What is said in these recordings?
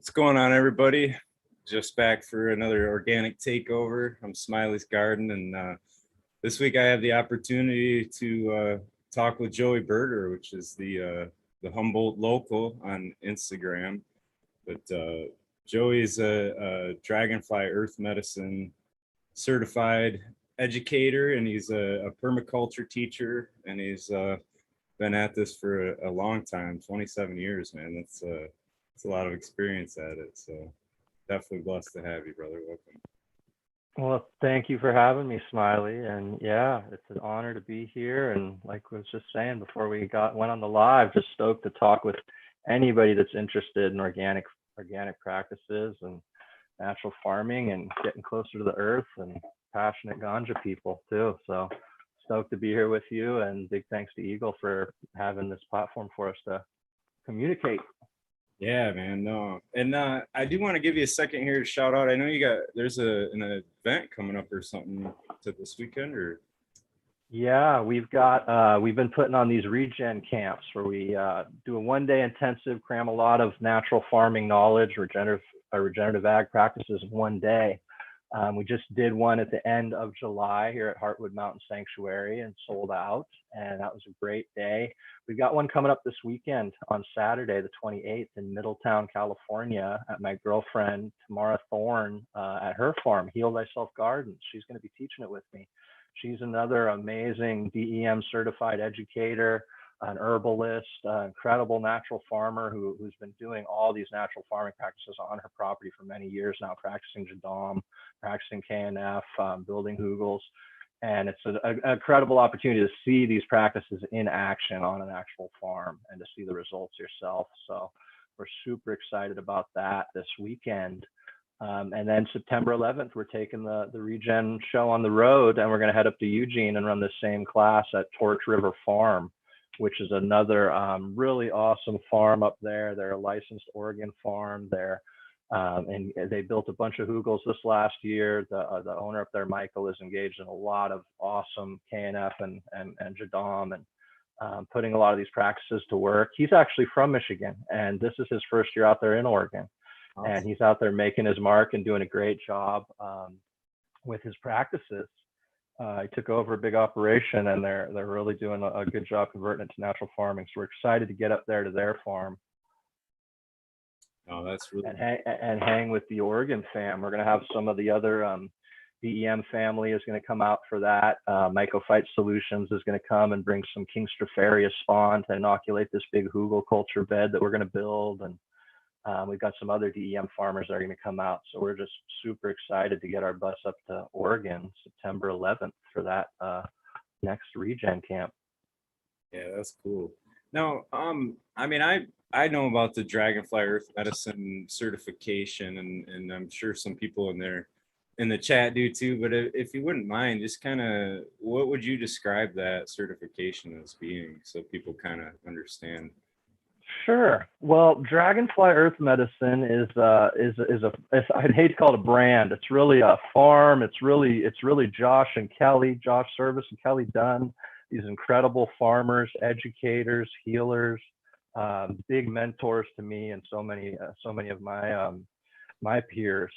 What's going on, everybody? Just back for another organic takeover. I'm Smiley's Garden, and this week I have the opportunity to talk with Joey Berger, which is the Humboldt local on Instagram. But Joey's a Dragonfly Earth Medicine certified educator, and he's a permaculture teacher, and he's been at this for a long time, 27 years, man. That's a lot of experience at it. So definitely blessed to have you, brother. Welcome. Well, thank you for having me, Smiley. And yeah, it's an honor to be here. And like I was just saying before we went on the live, just stoked to talk with anybody that's interested in organic practices and natural farming and getting closer to the earth, and passionate ganja people too. So stoked to be here with you, and big thanks to Eagle for having this platform for us to communicate. Yeah, man. No, and I do want to give you a second here to shout out. I know there's an event coming up or something to this weekend, or Yeah, we've been putting on these regen camps where we do a one-day intensive, cram a lot of natural farming knowledge, regenerative ag practices in one day. We just did one at the end of July here at Heartwood Mountain Sanctuary and sold out, and that was a great day. We've got one coming up this weekend on Saturday, the 28th, in Middletown, California, at my girlfriend Tamara Thorne at her farm, Heal Thyself Gardens. She's going to be teaching it with me. She's another amazing DEM certified educator, an herbalist, incredible natural farmer who's been doing all these natural farming practices on her property for many years now, practicing Jadon, practicing KNF, building hugels. And it's an incredible opportunity to see these practices in action on an actual farm and to see the results yourself. So we're super excited about that this weekend. And then September 11th, we're taking the Regen show on the road, and we're going to head up to Eugene and run the same class at Torch River Farm, which is another really awesome farm up there. They're a licensed Oregon farm. And they built a bunch of hugels this last year. The owner up there, Michael, is engaged in a lot of awesome KNF and Jadon, and putting a lot of these practices to work. He's actually from Michigan, and this is his first year out there in Oregon. Awesome. And he's out there making his mark and doing a great job with his practices. He took over a big operation, and they're really doing a good job converting it to natural farming. So we're excited to get up there to their farm. Oh, that's really and hang with the Oregon fam. We're going to have some of the other DEM family is going to come out for that. Mycophyte Solutions is going to come and bring some King Stropharia spawn to inoculate this big hugel culture bed that we're going to build. And we've got some other DEM farmers that are going to come out. So we're just super excited to get our bus up to Oregon September 11th for that next regen camp. Yeah, that's cool. Now, I mean, I know about the Dragonfly Earth Medicine certification, and I'm sure some people in the chat do too. But if you wouldn't mind, just kind of, what would you describe that certification as being, so people kind of understand? Sure. Well, Dragonfly Earth Medicine is I'd hate to call it a brand. It's really a farm. It's really Josh and Kelly, Josh Service and Kelly Dunn. These incredible farmers, educators, healers, big mentors to me, and so many of my peers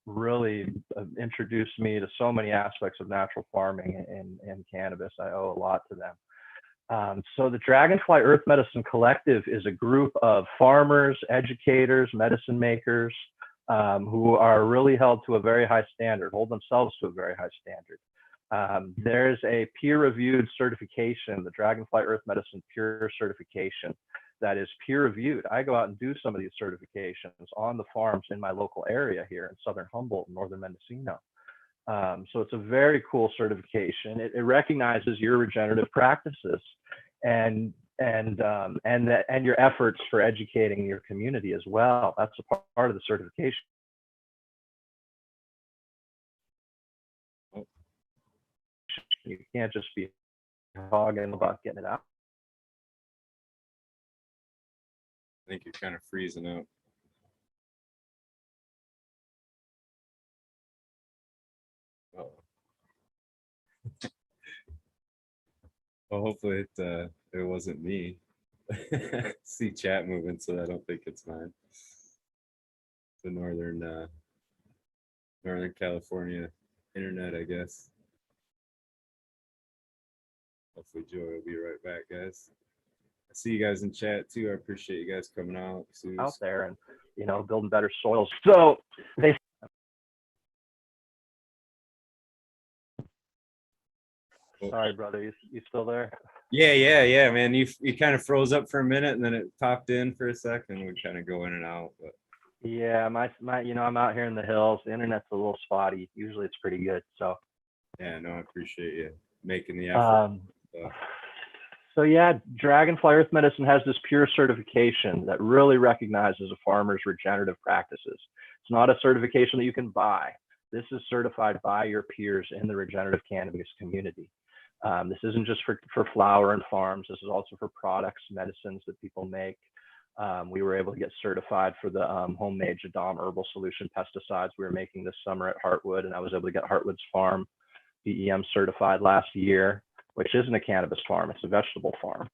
really introduced me to so many aspects of natural farming and cannabis. I owe a lot to them. So the Dragonfly Earth Medicine Collective is a group of farmers, educators, medicine makers who are really held to a very high standard, hold themselves to a very high standard. There's a peer-reviewed certification, the Dragonfly Earth Medicine Pure Certification, that is peer-reviewed. I go out and do some of these certifications on the farms in my local area here in southern Humboldt and northern Mendocino. So it's a very cool certification. It recognizes your regenerative practices and your efforts for educating your community as well. That's a part of the certification. You can't just be hogging about getting it out. I think you're kind of freezing up. Oh. Well, hopefully it wasn't me. See chat moving, so I don't think it's mine. the Northern California internet, I guess. Hopefully Joey will be right back, guys. I see you guys in chat too. I appreciate you guys coming out. Out there and, building better soils. So they. Sorry, brother. You still there? Yeah, man. You kind of froze up for a minute and then it popped in for a second. We kind of go in and out. But yeah, my I'm out here in the hills. The internet's a little spotty. Usually it's pretty good. So yeah, no, I appreciate you making the effort. So yeah, Dragonfly Earth Medicine has this pure certification that really recognizes a farmer's regenerative practices. It's not a certification that you can buy. This is certified by your peers in the regenerative cannabis community. This isn't just for flower and farms. This is also for products, medicines that people make. We were able to get certified for the homemade Jadon herbal solution pesticides we were making this summer at Heartwood, and I was able to get Heartwood's farm DEM certified last year, which isn't a cannabis farm, it's a vegetable farm.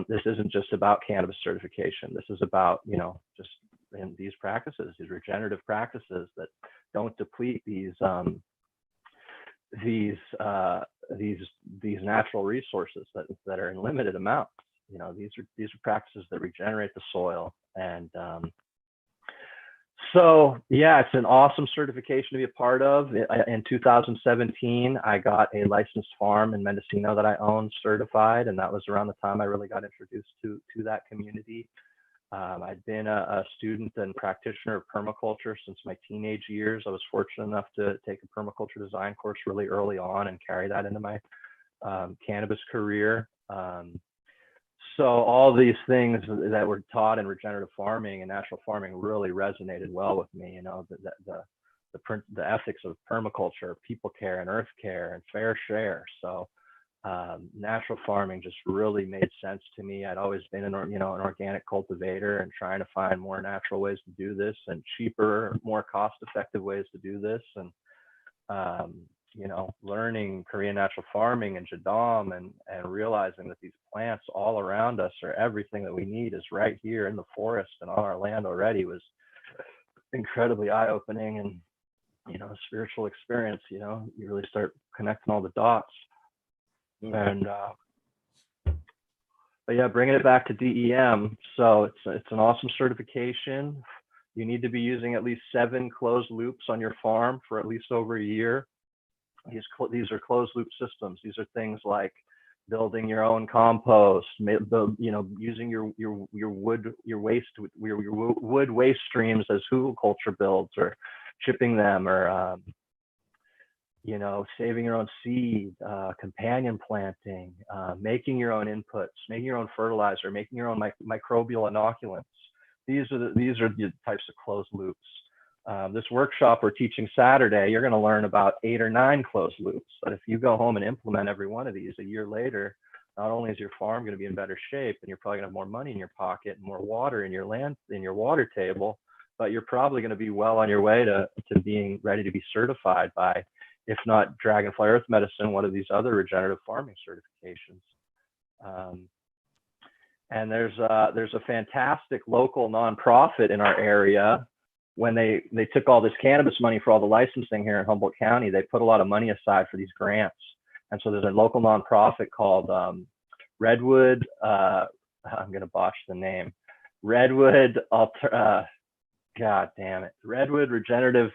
This isn't just about cannabis certification. This is about, just in these practices, these regenerative practices that don't deplete these natural resources that are in limited amounts. These are practices that regenerate the soil. And so yeah, it's an awesome certification to be a part of. In 2017, I got a licensed farm in Mendocino that I owned certified, and that was around the time I really got introduced to that community. I'd been a student and practitioner of permaculture since my teenage years. I was fortunate enough to take a permaculture design course really early on and carry that into my cannabis career. So all these things that were taught in regenerative farming and natural farming really resonated well with me. The ethics of permaculture, people care and earth care and fair share. So natural farming just really made sense to me. I'd always been an organic cultivator and trying to find more natural ways to do this and cheaper, more cost-effective ways to do this. And learning Korean natural farming and Jadon and realizing that these plants all around us are everything that we need is right here in the forest and on our land already was incredibly eye-opening and, a spiritual experience. You really start connecting all the dots. And but yeah, bringing it back to DEM. So it's an awesome certification. You need to be using at least 7 closed loops on your farm for at least over a year. These are closed loop systems. These are things like building your own compost, using your wood waste streams as hugelkultur builds, or chipping them, or saving your own seed, companion planting, making your own inputs, making your own fertilizer, making your own microbial inoculants. These are the types of closed loops. This workshop we're teaching Saturday, you're going to learn about 8 or 9 closed loops. But if you go home and implement every one of these a year later, not only is your farm going to be in better shape, and you're probably going to have more money in your pocket and more water in your land, in your water table, but you're probably going to be well on your way to being ready to be certified by, if not Dragonfly Earth Medicine, one of these other regenerative farming certifications. And there's a fantastic local nonprofit in our area. When they took all this cannabis money for all the licensing here in Humboldt County, they put a lot of money aside for these grants. And so there's a local nonprofit called Redwood, I'm going to botch the name, Redwood Regenerative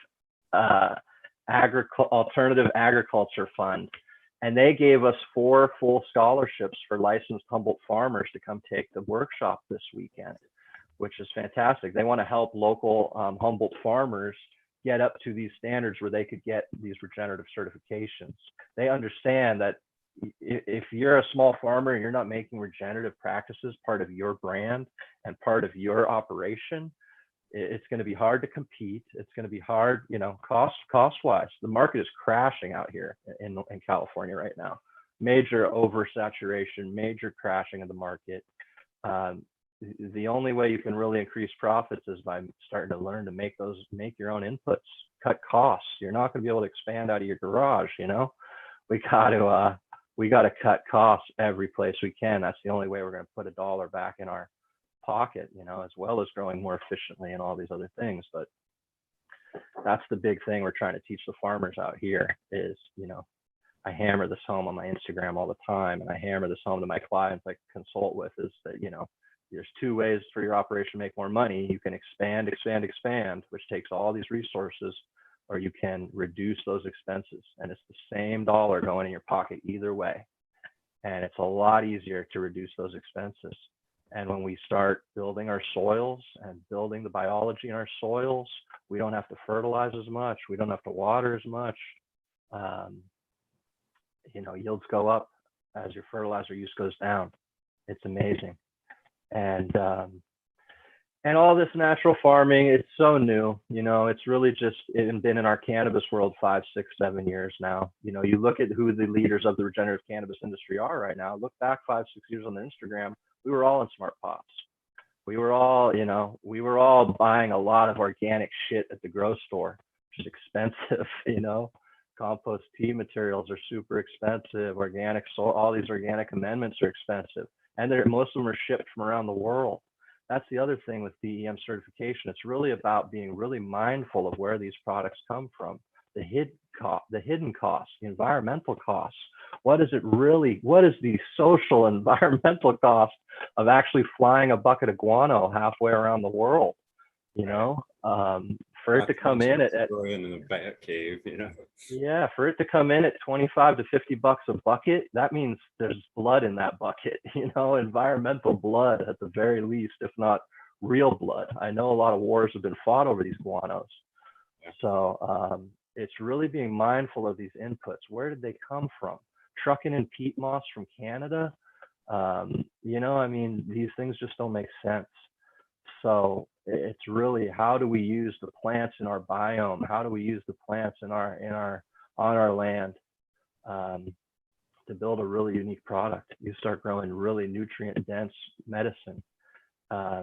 Alternative Agriculture Fund. And they gave us 4 full scholarships for licensed Humboldt farmers to come take the workshop this weekend, which is fantastic. They want to help local Humboldt farmers get up to these standards where they could get these regenerative certifications. They understand that if you're a small farmer and you're not making regenerative practices part of your brand and part of your operation, it's going to be hard to compete. It's going to be hard, cost-wise. The market is crashing out here in California right now. Major oversaturation, major crashing of the market. The only way you can really increase profits is by starting to learn to make your own inputs, cut costs. You're not going to be able to expand out of your garage. We got to cut costs every place we can. That's the only way we're going to put $1 back in our pocket, as well as growing more efficiently and all these other things. But that's the big thing we're trying to teach the farmers out here is, I hammer this home on my Instagram all the time, and I hammer this home to my clients I consult with, is that, there's two ways for your operation to make more money. You can expand, which takes all these resources, or you can reduce those expenses. And it's the same dollar going in your pocket either way. And it's a lot easier to reduce those expenses. And when we start building our soils and building the biology in our soils, we don't have to fertilize as much. We don't have to water as much. Yields go up as your fertilizer use goes down. It's amazing. And all this natural farming, it's so new. It's really just been in our cannabis world 5, 6, 7 years now. You look at who the leaders of the regenerative cannabis industry are right now. Look back 5, 6 years on their Instagram. We were all in smart pots. We were all buying a lot of organic shit at the grocery store, which is expensive. Compost tea materials are super expensive. Organic soil, all these organic amendments are expensive, and most of them are shipped from around the world. That's the other thing with DEM certification. It's really about being really mindful of where these products come from, the hidden costs, the environmental costs. What is the social environmental cost of actually flying a bucket of guano halfway around the world? For it to come in at the bat cave, Yeah, for it to come in at 25 to 50 bucks a bucket, that means there's blood in that bucket, environmental blood at the very least, if not real blood. I know a lot of wars have been fought over these guanos. So it's really being mindful of these inputs. Where did they come from? Trucking in peat moss from Canada? These things just don't make sense. So it's really, how do we use the plants in our biome? How do we use the plants on our land to build a really unique product? You start growing really nutrient dense medicine,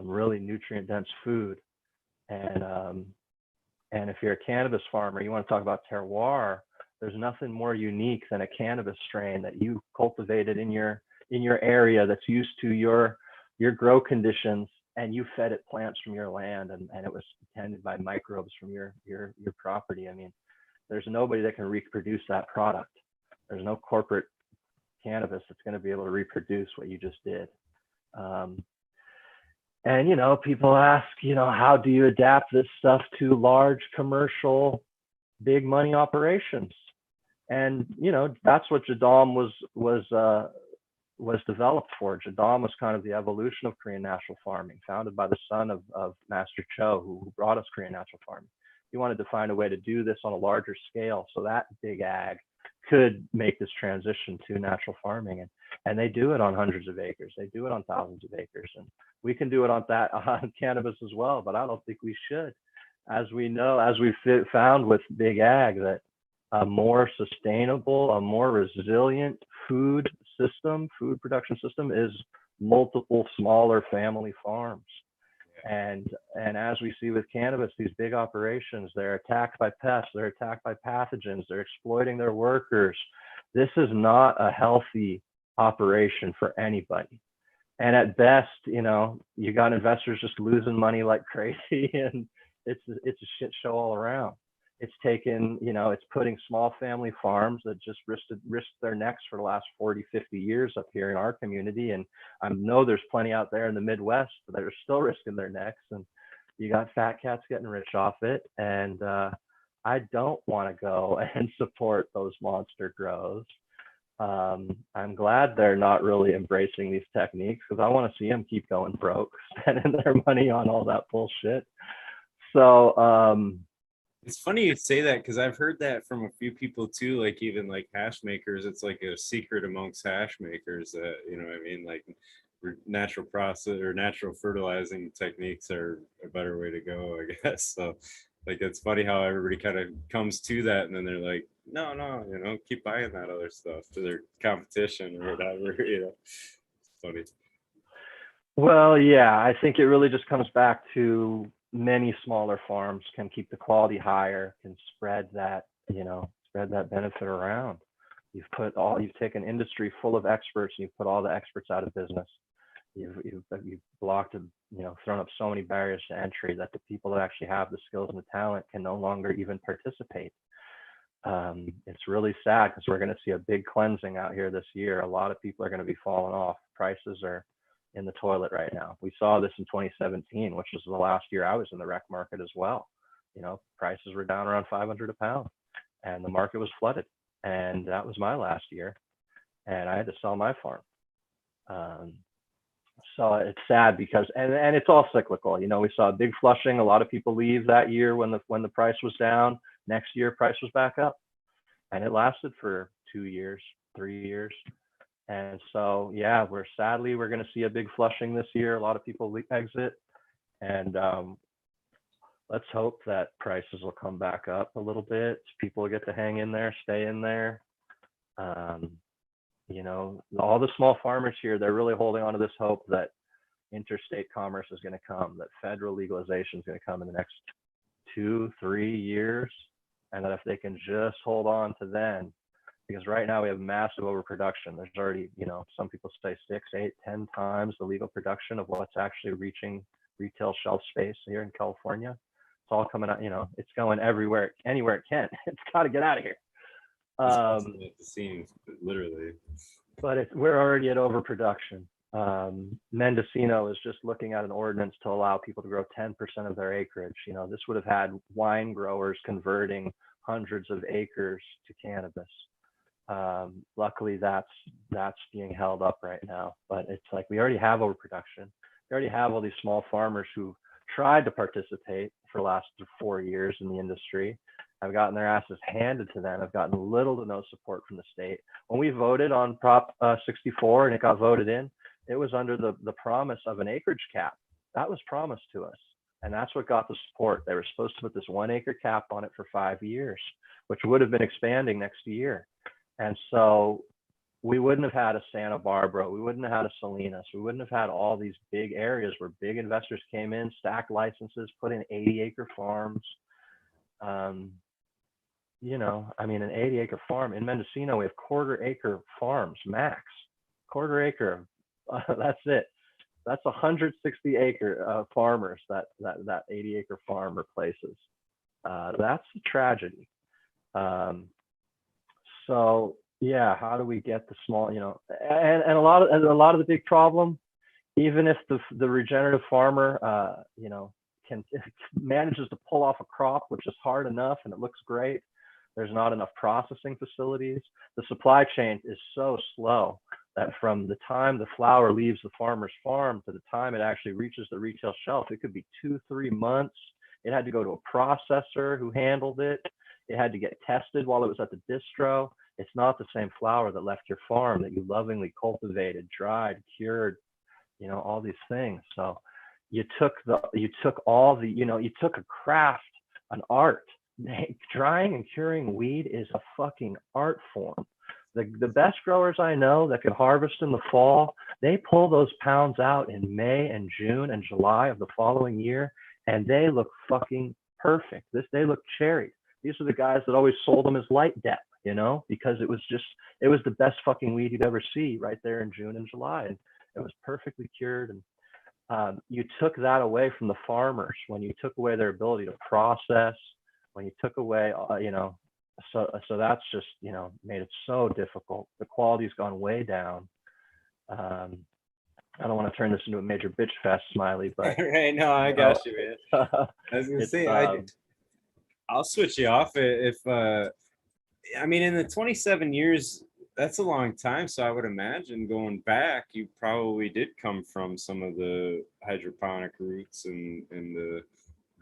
really nutrient dense food, and if you're a cannabis farmer, you want to talk about terroir. There's nothing more unique than a cannabis strain that you cultivated in your area that's used to your grow conditions, and you fed it plants from your land, and it was tended by microbes from your property. There's nobody that can reproduce that product. There's no corporate cannabis that's going to be able to reproduce what you just did. And people ask, how do you adapt this stuff to large commercial, big money operations? And that's what Jadon was developed for. Jadon was kind of the evolution of Korean natural farming, founded by the son of Master Cho, who brought us Korean natural farming. He wanted to find a way to do this on a larger scale so that big ag could make this transition to natural farming. And they do it on hundreds of acres. They do it on thousands of acres. And we can do it on cannabis as well, but I don't think we should. As we know, as we've found with big ag, that a more sustainable, a more resilient food production system is multiple smaller family farms. And as we see with cannabis, these big operations, they're attacked by pests, they're attacked by pathogens, they're exploiting their workers. This is not a healthy operation for anybody. And at best, you got investors just losing money like crazy, and it's a shit show all around. It's taken, it's putting small family farms that just risked their necks for the last 40, 50 years up here in our community. And I know there's plenty out there in the Midwest that are still risking their necks. And you got fat cats getting rich off it. And I don't want to go and support those monster grows. I'm glad they're not really embracing these techniques, because I want to see them keep going broke, spending their money on all that bullshit. So, it's funny you say that, because I've heard that from a few people too, like even like hash makers. It's like a secret amongst hash makers that, like natural process or natural fertilizing techniques are a better way to go, I guess. So like, it's funny how everybody kind of comes to that, and then they're like, no, keep buying that other stuff to their competition or whatever, It's funny. Well, yeah, I think it really just comes back to many smaller farms can keep the quality higher, can spread that benefit around. You've taken industry full of experts and you've put all the experts out of business. you've blocked, thrown up so many barriers to entry that the people that actually have the skills and the talent can no longer even participate. It's really sad because we're going to see a big cleansing out here this year. A lot of people are going to be falling off. Prices are in the toilet right now. We saw this in 2017, which was the last year I was in the rec market as well. Prices were down around 500 a pound and the market was flooded. And that was my last year. And I had to sell my farm. So it's sad because, and it's all cyclical. We saw a big flushing. A lot of people leave that year when the price was down. Next year, price was back up. And it lasted for 2 years, 3 years. And so, yeah, we're going to see a big flushing this year. A lot of people exit. And let's hope that prices will come back up a little bit. People get to hang in there, stay in there. All the small farmers here, they're really holding on to this hope that interstate commerce is going to come, that federal legalization is going to come in the next 2-3 years. And that if they can just hold on to then, because right now we have massive overproduction. There's already, some people say 6, 8, 10 times the legal production of what's actually reaching retail shelf space here in California. It's all coming out, it's going everywhere, anywhere it can. It's got to get out of here. At the seams, literally. But we're already at overproduction. Mendocino is just looking at an ordinance to allow people to grow 10% of their acreage. This would have had wine growers converting hundreds of acres to cannabis. Luckily, that's being held up right now. But it's like we already have overproduction. We already have all these small farmers who tried to participate for the last 4 years in the industry. Have gotten their asses handed to them. Have gotten little to no support from the state. When we voted on Prop 64 and it got voted in, it was under the promise of an acreage cap. That was promised to us. And that's what got the support. They were supposed to put this 1 acre cap on it for 5 years, which would have been expanding next year. And so we wouldn't have had a Santa Barbara. We wouldn't have had a Salinas. We wouldn't have had all these big areas where big investors came in, stacked licenses, put in 80-acre farms. An 80-acre farm in Mendocino, we have 1/4-acre farms max. 1/4 acre, that's it. That's 160-acre farmers that 80-acre farm replaces. That's a tragedy. So yeah, how do we get the small, and a lot of the big problem, even if the regenerative farmer, manages to pull off a crop, which is hard enough and it looks great, there's not enough processing facilities. The supply chain is so slow that from the time the flower leaves the farmer's farm to the time it actually reaches the retail shelf, it could be 2-3 months. It had to go to a processor who handled it. It had to get tested while it was at the distro. It's not the same flower that left your farm that you lovingly cultivated, dried, cured, all these things. So you took a craft, an art. Drying and curing weed is a fucking art form. The best growers I know that can harvest in the fall, they pull those pounds out in May and June and July of the following year, and they look fucking perfect. They look cherry. These are the guys that always sold them as light depth, because it was the best fucking weed you'd ever see right there in June and July. And it was perfectly cured. And you took that away from the farmers when you took away their ability to process, when you took away, so that's just, made it so difficult. The quality's gone way down. I don't want to turn this into a major bitch fest, Smiley, but right, no, I got you, man. I was gonna say, I'll switch you off if in the 27 years, that's a long time. So I would imagine going back, you probably did come from some of the hydroponic roots and the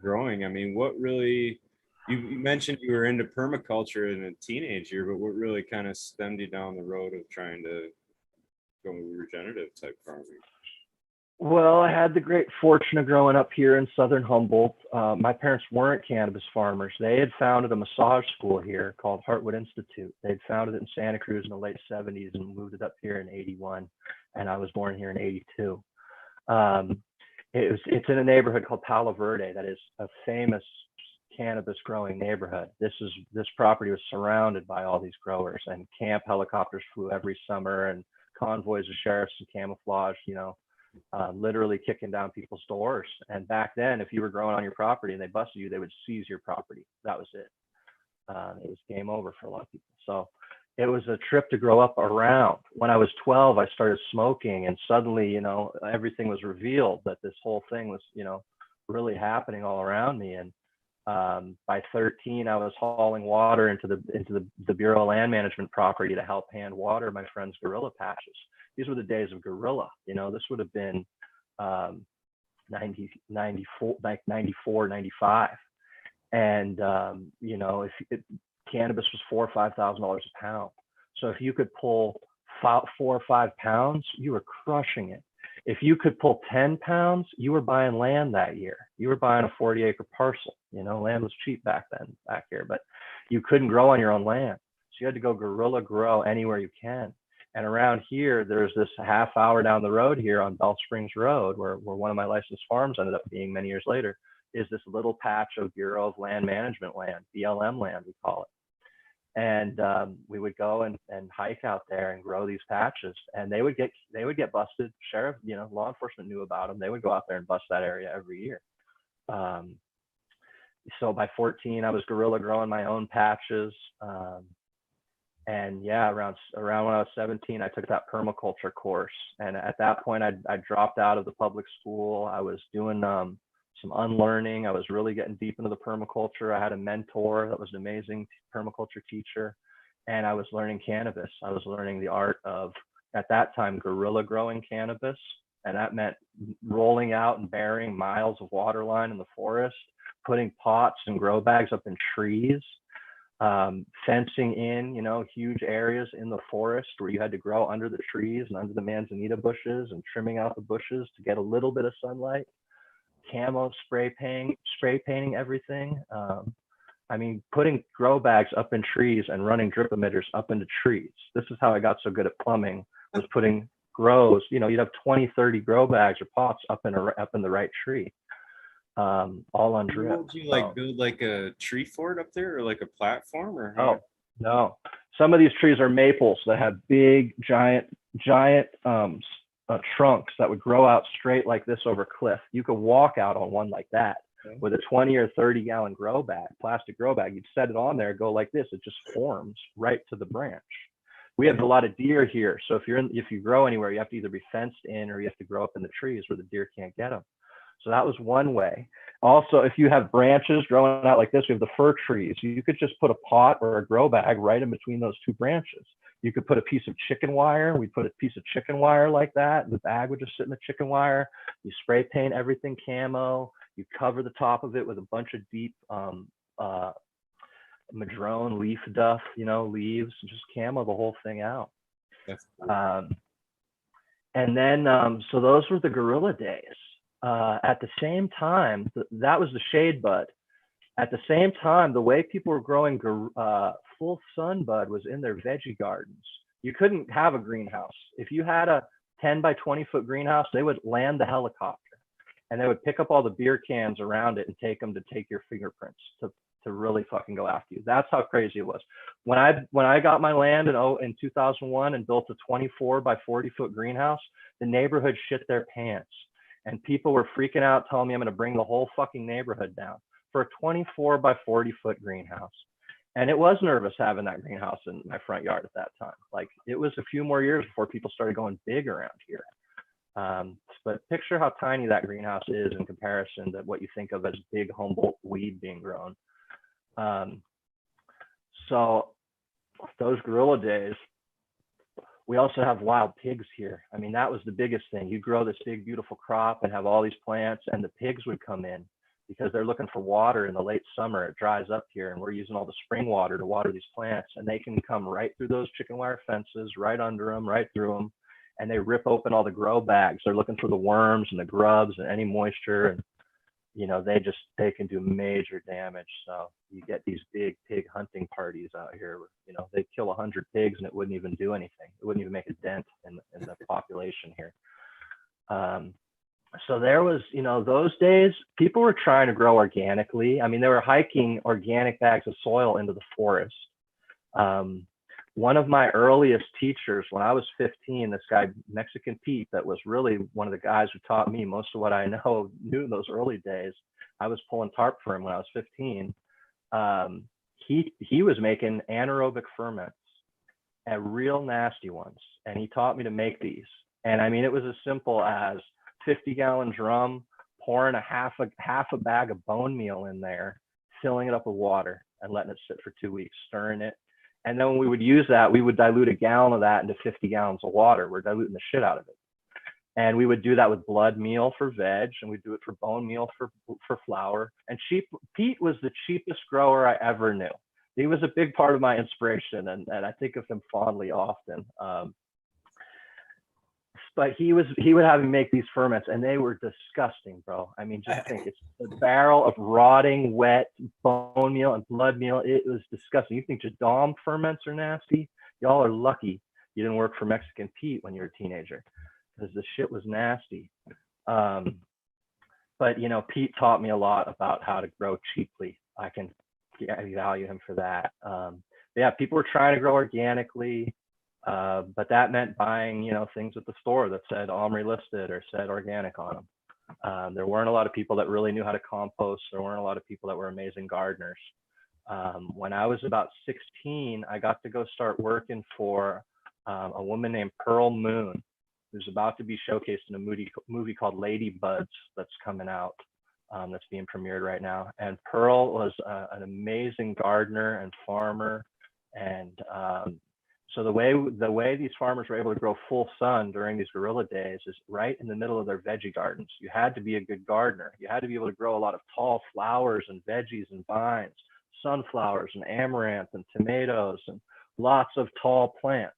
growing. What really, you mentioned you were into permaculture in a teenage year, but what really kind of stemmed you down the road of trying to go regenerative type farming? Well, I had the great fortune of growing up here in Southern Humboldt. My parents weren't cannabis farmers. They had founded a massage school here called Heartwood Institute. They'd founded it in Santa Cruz in the late 70s and moved it up here in 81. And I was born here in 82. It's in a neighborhood called Palo Verde that is a famous cannabis growing neighborhood. This property was surrounded by all these growers, and camp helicopters flew every summer, and convoys of sheriffs and camouflage, literally kicking down people's doors. And back then, if you were growing on your property and they busted you, they would seize your property. That was it. It was game over for a lot of people. So it was a trip to grow up around. When I was 12, I started smoking, and suddenly, you know, everything was revealed that this whole thing was, you know, really happening all around me. And by 13, I was hauling water into the Bureau of Land Management property to help hand water my friends' gorilla patches. These were the days of gorilla. You know, this would have been 94, like 94, 95. And, you know, cannabis was $4,000 or $5,000 a pound. So if you could pull 4 or 5 pounds, you were crushing it. If you could pull 10 pounds, you were buying land that year. You were buying a 40-acre parcel. You know, land was cheap back here, but you couldn't grow on your own land. So you had to go guerrilla grow anywhere you can. And around here, there's this half hour down the road here on Bell Springs Road, where one of my licensed farms ended up being many years later, is this little patch of Bureau of Land Management land, BLM land, we call it. And we would go and hike out there and grow these patches, and they would get busted. Sheriff, you know, law enforcement knew about them. They would go out there and bust that area every year. So by 14, I was guerrilla growing my own patches. And yeah, around when I was 17, I took that permaculture course. And at that point, I dropped out of the public school. I was doing some unlearning. I was really getting deep into the permaculture. I had a mentor that was an amazing permaculture teacher, and I was learning cannabis. I was learning the art of, at that time, guerrilla growing cannabis. And that meant rolling out and burying miles of water line in the forest, putting pots and grow bags up in trees, fencing in, you know, huge areas in the forest where you had to grow under the trees and under the manzanita bushes, and trimming out the bushes to get a little bit of sunlight. Camo spray painting everything. I mean, putting grow bags up in trees and running drip emitters up into trees. This is how I got so good at plumbing, was putting grows, you know, you'd have 20, 30 grow bags or pots up in the right tree, all on drip. Would you like build like a tree fort up there, or like a platform, or how? Oh, no. Some of these trees are maples that have big, giant trunks that would grow out straight like this over cliff. You could walk out on one like that with a 20 or 30 gallon grow bag, plastic grow bag. You'd set it on there, go like this. It just forms right to the branch. We have a lot of deer here. So if you grow anywhere, you have to either be fenced in or you have to grow up in the trees where the deer can't get them. So that was one way. Also, if you have branches growing out like this, we have the fir trees. You could just put a pot or a grow bag right in between those two branches. You could put a piece of chicken wire. We'd put a piece of chicken wire like that. The bag would just sit in the chicken wire. You spray paint everything camo. You cover the top of it with a bunch of deep madrone leaf duff, you know, leaves, and just camo the whole thing out. That's cool. And then, so those were the guerrilla days. At the same time, that was the shade bud. At the same time, the way people were growing full sun bud was in their veggie gardens. You couldn't have a greenhouse. If you had a 10 by 20 foot greenhouse, they would land the helicopter and they would pick up all the beer cans around it and take them to take your fingerprints to really fucking go after you. That's how crazy it was. When I got my land in 2001 and built a 24 by 40 foot greenhouse, the neighborhood shit their pants. And people were freaking out, telling me I'm going to bring the whole fucking neighborhood down for a 24 by 40 foot greenhouse. And it was nervous having that greenhouse in my front yard at that time. Like, it was a few more years before people started going big around here. But picture how tiny that greenhouse is in comparison to what you think of as big Humboldt weed being grown. So those guerrilla days, we also have wild pigs here. I mean, that was the biggest thing. You grow this big, beautiful crop and have all these plants, and the pigs would come in because they're looking for water in the late summer. It dries up here, and we're using all the spring water to water these plants, and they can come right through those chicken wire fences, right under them, right through them, and they rip open all the grow bags. They're looking for the worms and the grubs and any moisture, and you know, they can do major damage. So you get these big pig hunting parties out here where, you know, they kill 100 pigs and it wouldn't even do anything. It wouldn't even make a dent in the population here. So there was, you know, those days people were trying to grow organically. I mean, they were hiking organic bags of soil into the forest. one of my earliest teachers when I was 15, this guy, Mexican Pete, that was really one of the guys who taught me most of what I knew in those early days. I was pulling tarp for him when I was 15. He was making anaerobic ferments, and real nasty ones. And he taught me to make these. And I mean, it was as simple as 50-gallon drum, pouring a half a bag of bone meal in there, filling it up with water and letting it sit for 2 weeks, stirring it. And then when we would use that, we would dilute a gallon of that into 50 gallons of water. We're diluting the shit out of it. And we would do that with blood meal for veg, and we'd do it for bone meal for flour. And Pete was the cheapest grower I ever knew. He was a big part of my inspiration, and I think of him fondly often. But he would have me make these ferments, and they were disgusting, bro. I mean, just think, it's a barrel of rotting, wet bone meal and blood meal. It was disgusting. You think Jadon ferments are nasty? Y'all are lucky you didn't work for Mexican Pete when you were a teenager, because the shit was nasty. But you know, Pete taught me a lot about how to grow cheaply. I can value him for that. Yeah, people were trying to grow organically. But that meant buying, you know, things at the store that said OMRI listed or said organic on them. There weren't a lot of people that really knew how to compost. There weren't a lot of people that were amazing gardeners. When I was about 16, I got to go start working for a woman named Pearl Moon, who's about to be showcased in a movie called Ladybuds that's coming out, that's being premiered right now. And Pearl was an amazing gardener and farmer. And so the way these farmers were able to grow full sun during these guerrilla days is right in the middle of their veggie gardens. You had to be a good gardener. You had to be able to grow a lot of tall flowers and veggies and vines, sunflowers and amaranth and tomatoes and lots of tall plants.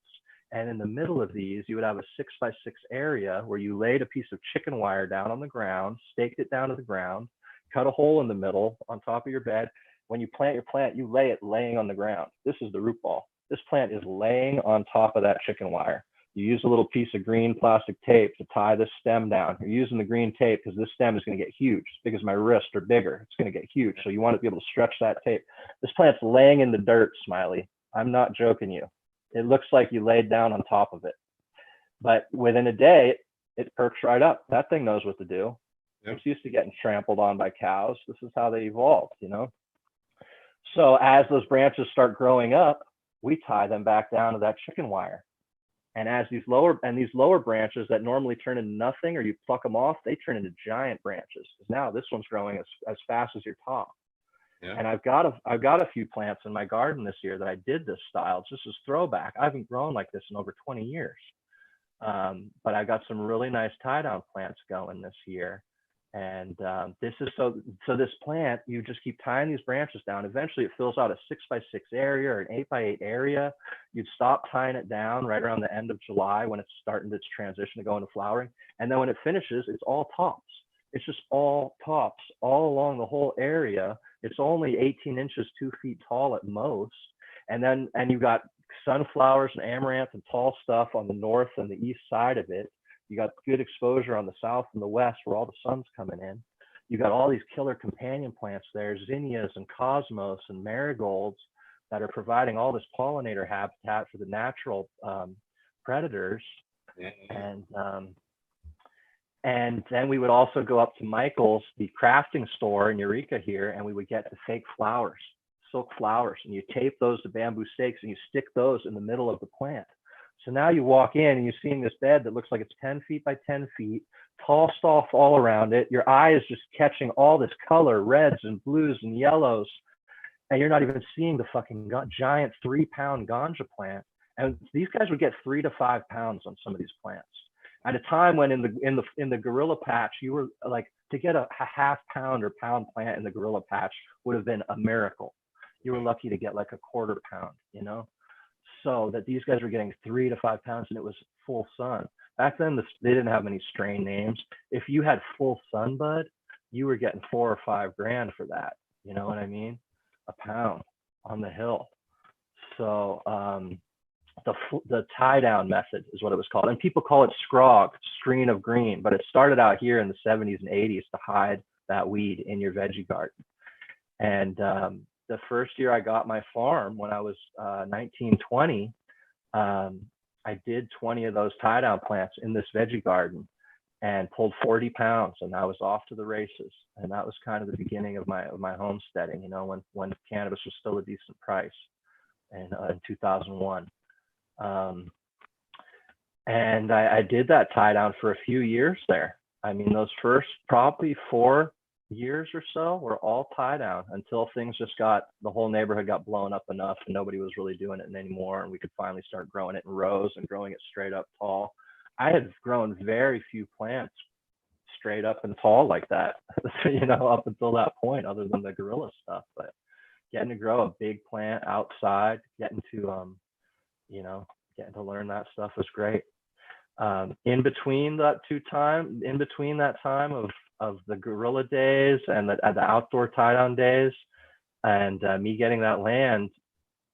And in the middle of these, you would have a 6x6 area where you laid a piece of chicken wire down on the ground, staked it down to the ground, cut a hole in the middle on top of your bed. When you plant your plant, you lay it laying on the ground. This is the root ball. This plant is laying on top of that chicken wire. You use a little piece of green plastic tape to tie this stem down. You're using the green tape because this stem is going to get huge. As big as my wrist or bigger. It's going to get huge. So you want to be able to stretch that tape. This plant's laying in the dirt, Smiley. I'm not joking you. It looks like you laid down on top of it. But within a day, it perks right up. That thing knows what to do. Yep. It's used to getting trampled on by cows. This is how they evolved, you know? So as those branches start growing up, we tie them back down to that chicken wire. And as these lower branches that normally turn into nothing, or you pluck them off, they turn into giant branches. Now this one's growing as fast as your top. Yeah. And I've got a few plants in my garden this year that I did this style. It's just as throwback. I haven't grown like this in over 20 years. But I got some really nice tie down plants going this year. And this is so this plant, you just keep tying these branches down. Eventually it fills out a 6x6 area or an 8x8 area. You'd stop tying it down right around the end of July when it's starting its transition to go into flowering. And then when it finishes, it's all tops. It's just all tops all along the whole area. It's only 18 inches, 2 feet tall at most. And you've got sunflowers and amaranth and tall stuff on the north and the east side of it. You got good exposure on the south and the west where all the sun's coming in. You got all these killer companion plants there, zinnias and cosmos and marigolds that are providing all this pollinator habitat for the natural predators. And then we would also go up to Michael's, the crafting store in Eureka here, and we would get the fake flowers, silk flowers, and you tape those to bamboo stakes and you stick those in the middle of the plant. So now you walk in and you're seeing this bed that looks like it's 10 feet by 10 feet, tall stuff all around it. Your eye is just catching all this color, reds and blues and yellows, and you're not even seeing the fucking giant 3-pound ganja plant. And these guys would get 3 to 5 pounds on some of these plants. At a time when in the gorilla patch, you were like, to get a half pound or pound plant in the gorilla patch would have been a miracle. You were lucky to get like a quarter pound, you know? So that these guys were getting 3 to 5 pounds, and it was full sun. Back then, they didn't have many strain names. If you had full sun bud, you were getting $4 or $5 grand for that. You know what I mean? A pound on the hill. So the tie down method is what it was called, and people call it scrog, screen of green. But it started out here in the 70s and 80s to hide that weed in your veggie garden. And the first year I got my farm, when I was 19, 20, I did 20 of those tie down plants in this veggie garden and pulled 40 pounds, and I was off to the races. And that was kind of the beginning of my homesteading, you know, when cannabis was still a decent price in 2001. And I did that tie down for a few years there. I mean, those first probably 4 years or so were all tie down until things just the whole neighborhood got blown up enough and nobody was really doing it anymore. And we could finally start growing it in rows and growing it straight up tall. I had grown very few plants straight up and tall like that, you know, up until that point, other than the gorilla stuff. But getting to grow a big plant outside, getting to, you know, getting to learn that stuff was great. In between that time of the guerrilla days and the outdoor tie down days, and me getting that land,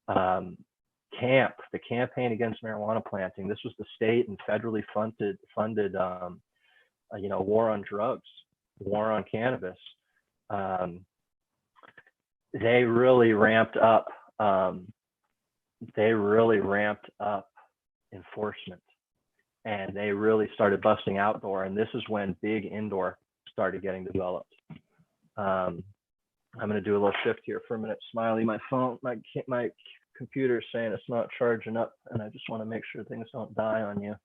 the campaign against marijuana planting. This was the state and federally funded, you know, war on drugs, war on cannabis. They really ramped up. Enforcement, and they really started busting outdoor. And this is when big indoor started getting developed. I'm going to do a little shift here for a minute. Smiley, my computer is saying it's not charging up, and I just want to make sure things don't die on you.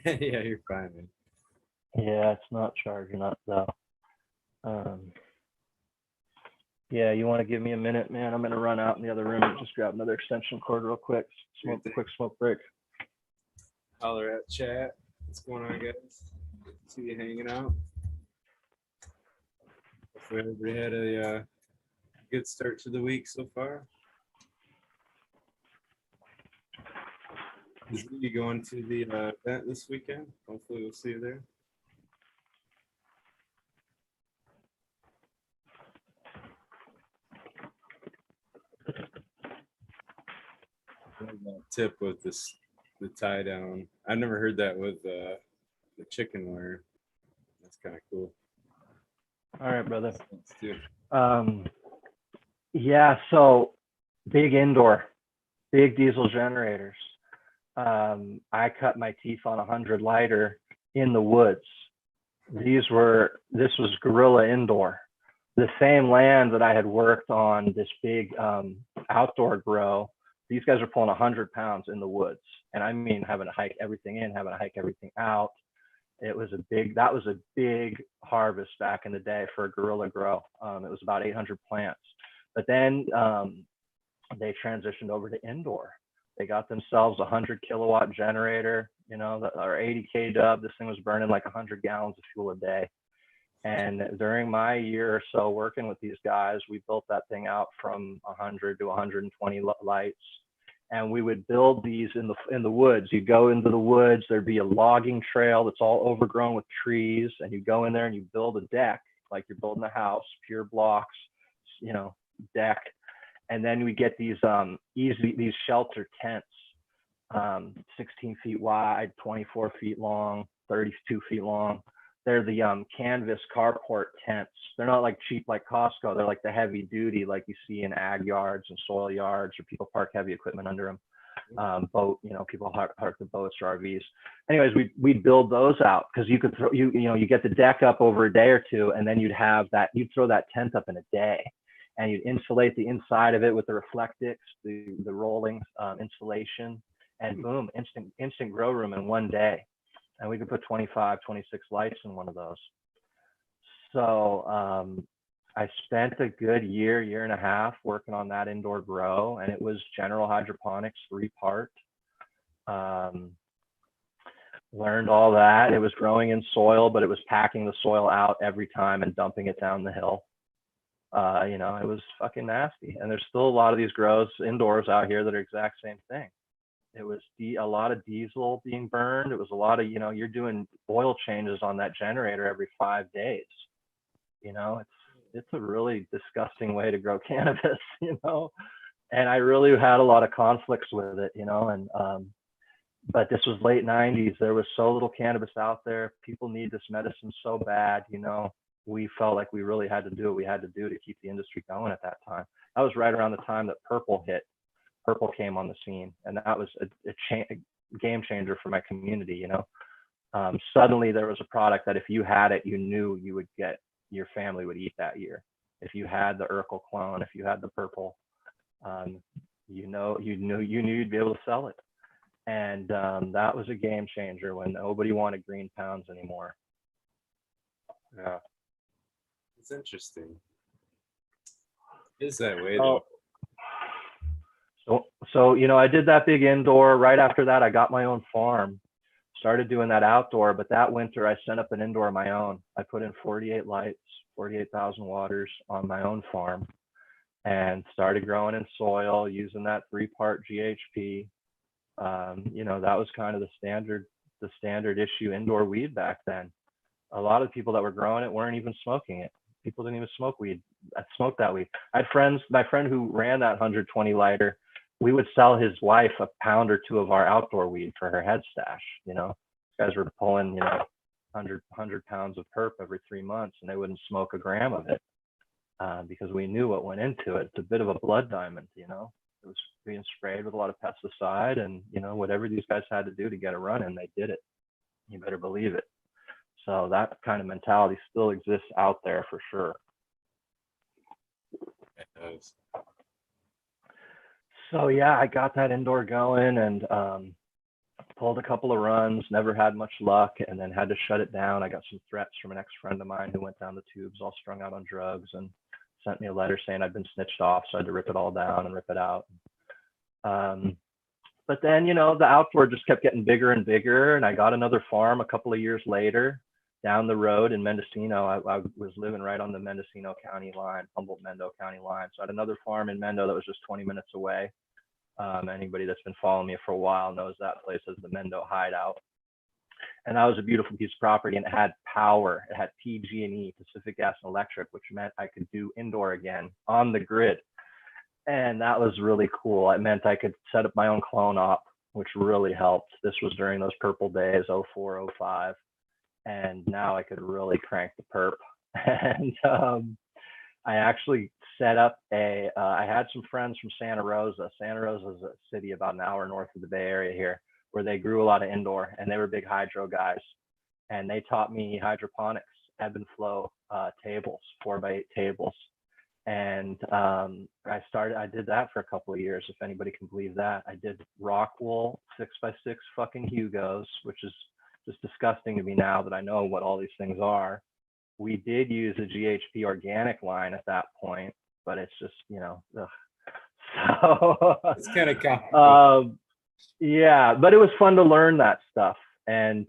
Yeah, you're fine, man. Yeah, it's not charging up though. Yeah, you want to give me a minute, man? I'm going to run out in the other room and just grab another extension cord real quick. Quick smoke break. Holler at chat. What's going on, guys? Good to see you hanging out. Hopefully everybody had a good start to the week so far. Is you going to the event this weekend? Hopefully we'll see you there. Tip with the tie down. I've never heard that with the chicken wire. That's kind of cool. All right, brother. Let's do it. Yeah, so big indoor, big diesel generators. I cut my teeth on 100 lighter in the woods. This was guerrilla indoor. The same land that I had worked on this big outdoor grow, these guys are pulling 100 pounds in the woods. And I mean, having to hike everything in, having to hike everything out. That was a big harvest back in the day for a guerrilla grow. It was about 800 plants. But then they transitioned over to indoor. They got themselves a 100 kilowatt generator, you know, or 80 kW. This thing was burning like 100 gallons of fuel a day. And during my year or so working with these guys, we built that thing out from 100 to 120 lights. And we would build these in the woods. You go into the woods, there'd be a logging trail that's all overgrown with trees, and you go in there and you build a deck like you're building a house, pure blocks, you know, deck. And then we get these these shelter tents, 16 feet wide, 24 feet long, 32 feet long. They're the canvas carport tents. They're not like cheap like Costco. They're like the heavy duty like you see in ag yards and soil yards, or people park heavy equipment under them. Boat, you know, people park the boats or RVs. Anyways, we'd build those out because you could throw you get the deck up over a day or two, and then you'd throw that tent up in a day. And you'd insulate the inside of it with the Reflectix, the rolling insulation, and boom, instant grow room in one day. And we could put 25, 26 lights in one of those. So I spent a good year and a half working on that indoor grow, and it was general hydroponics, 3-part. Learned all that. It was growing in soil, but it was packing the soil out every time and dumping it down the hill. You know, it was fucking nasty. And there's still a lot of these grows indoors out here that are exact same thing. It was a lot of diesel being burned. It was a lot of, you know, you're doing oil changes on that generator every 5 days. You know, it's a really disgusting way to grow cannabis, you know. And I really had a lot of conflicts with it, you know. And but this was late 90s. There was so little cannabis out there. People need this medicine so bad, you know. We felt like we really had to do what we had to do to keep the industry going at that time. That was right around the time that Purple hit. purple came on the scene, and that was a game changer for my community. You know, suddenly there was a product that if you had it, you knew you would get, your family would eat that year. If you had the Urkel clone, if you had the purple, you knew you'd be able to sell it. And that was a game changer when nobody wanted green pounds anymore. Yeah. It's interesting. It is that way Oh, though. so you know, I did that big indoor. Right after that, I got my own farm, started doing that outdoor. But that winter, I set up an indoor of my own. I put in 48 lights, 48,000 waters on my own farm, and started growing in soil using that 3-part GHP. You know, that was kind of the standard issue indoor weed back then. A lot of people that were growing it weren't even smoking it. People didn't even smoke weed. I smoked that weed. I had friends, my friend who ran that 120 lighter, we would sell his wife a pound or two of our outdoor weed for her head stash. You know, guys were pulling, you know, 100 pounds of perp every 3 months, and they wouldn't smoke a gram of it because we knew what went into it. It's a bit of a blood diamond, you know. It was being sprayed with a lot of pesticide, and you know, whatever these guys had to do to get a run in, they did it. You better believe it. So that kind of mentality still exists out there for sure. It does. So yeah, I got that indoor going and pulled a couple of runs, never had much luck, and then had to shut it down. I got some threats from an ex-friend of mine who went down the tubes all strung out on drugs and sent me a letter saying I'd been snitched off, so I had to rip it all down and rip it out. But then, you know, the outdoor just kept getting bigger and bigger, and I got another farm a couple of years later down the road in Mendocino. I was living right on the Mendocino County line, Humboldt-Mendo County line. So I had another farm in Mendo that was just 20 minutes away. Anybody that's been following me for a while knows that place as the Mendo Hideout. And that was a beautiful piece of property, and it had power. It had PG&E, Pacific Gas and Electric, which meant I could do indoor again on the grid. And that was really cool. It meant I could set up my own clone op, which really helped. This was during those purple days, 04, 05. And now I could really crank the perp. And I actually set up I had some friends from Santa Rosa. Santa Rosa is a city about an hour north of the Bay Area here, where they grew a lot of indoor, and they were big hydro guys. And they taught me hydroponics, ebb and flow tables, 4x8 tables. And I did that for a couple of years, if anybody can believe that. I did rock wool 6x6 fucking Hugos, which is just disgusting to me now that I know what all these things are. We did use a GHP organic line at that point, but it's just, you know, so It's kind of complicated. Yeah, but it was fun to learn that stuff, and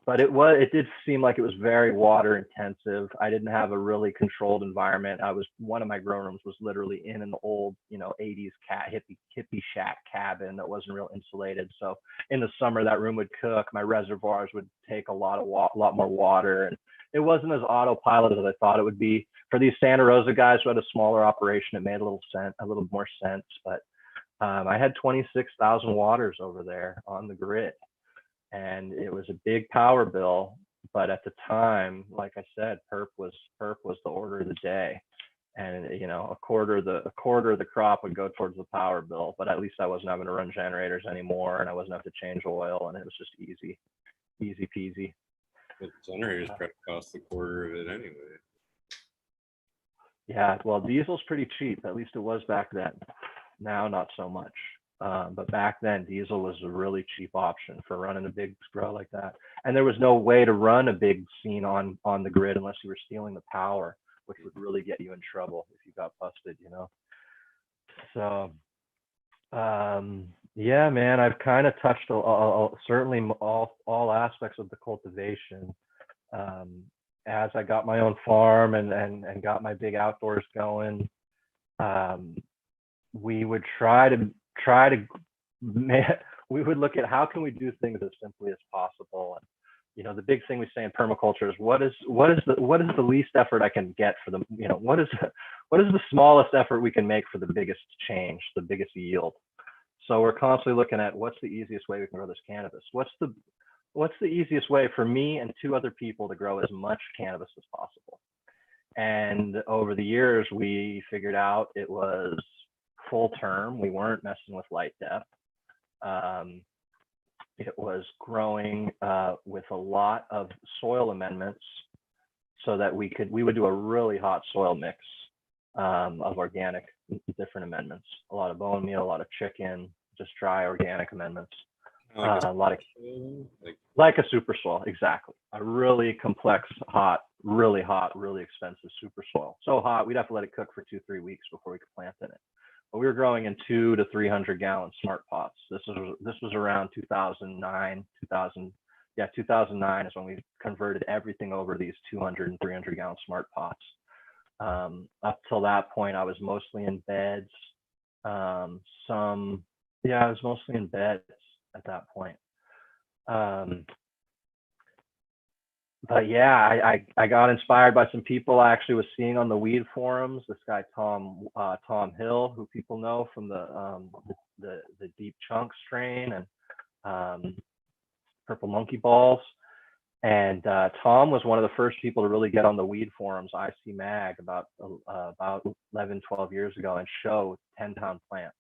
but it did seem like it was very water intensive. I didn't have a really controlled environment. One of my grow rooms was literally in an old, you know, 80s hippie shack cabin that wasn't real insulated. So in the summer that room would cook. My reservoirs would take a lot more water, and it wasn't as autopilot as I thought it would be. For these Santa Rosa guys who had a smaller operation, it made a little more sense. But I had 26,000 waters over there on the grid. And it was a big power bill, but at the time, like I said, perp was the order of the day, and you know, a quarter of the crop would go towards the power bill. But at least I wasn't having to run generators anymore, and I wasn't having to change oil, and it was just easy peasy. The generators probably cost a quarter of it anyway. Yeah, well, diesel's pretty cheap. At least it was back then. Now, not so much. But back then, diesel was a really cheap option for running a big grow like that. And there was no way to run a big scene on the grid unless you were stealing the power, which would really get you in trouble if you got busted, you know. So, yeah, man, I've kind of touched certainly all aspects of the cultivation. As I got my own farm and got my big outdoors going, we would we would look at how can we do things as simply as possible. And you know, the big thing we say in permaculture is what is the least effort I can get for the, you know, what is the smallest effort we can make for the biggest change, the biggest yield. So we're constantly looking at what's the easiest way we can grow this cannabis. What's the easiest way for me and 2 other people to grow as much cannabis as possible. And over the years, we figured out it was full term. We weren't messing with light depth. It was growing with a lot of soil amendments so that we would do a really hot soil mix of organic different amendments, a lot of bone meal, a lot of chicken, just dry organic amendments. A lot of like a super soil, exactly. A really complex, really expensive super soil. So hot, we'd have to let it cook for 2-3 weeks before we could plant in it. But we were growing in 200 to 300 gallon smart pots. This was around 2009, 2009 is when we converted everything over to these 200 and 300 gallon smart pots. Up till that point, I was mostly in beds. I was mostly in beds at that point. But yeah, I got inspired by some people I actually was seeing on the weed forums. This guy Tom Hill, who people know from the Deep Chunk strain and Purple Monkey Balls. And Tom was one of the first people to really get on the weed forums, IC Mag, about 11, 12 years ago, and show 10-pound plants.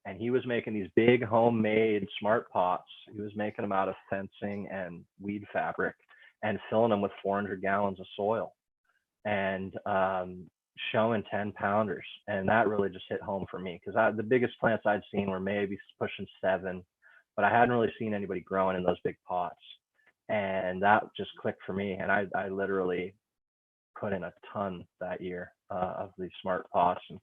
And he was making these big homemade smart pots. He was making them out of fencing and weed fabric and filling them with 400 gallons of soil and showing 10-pounders. And that really just hit home for me, because the biggest plants I'd seen were maybe pushing 7, but I hadn't really seen anybody growing in those big pots. And that just clicked for me. And I literally put in a ton that year of these smart pots, and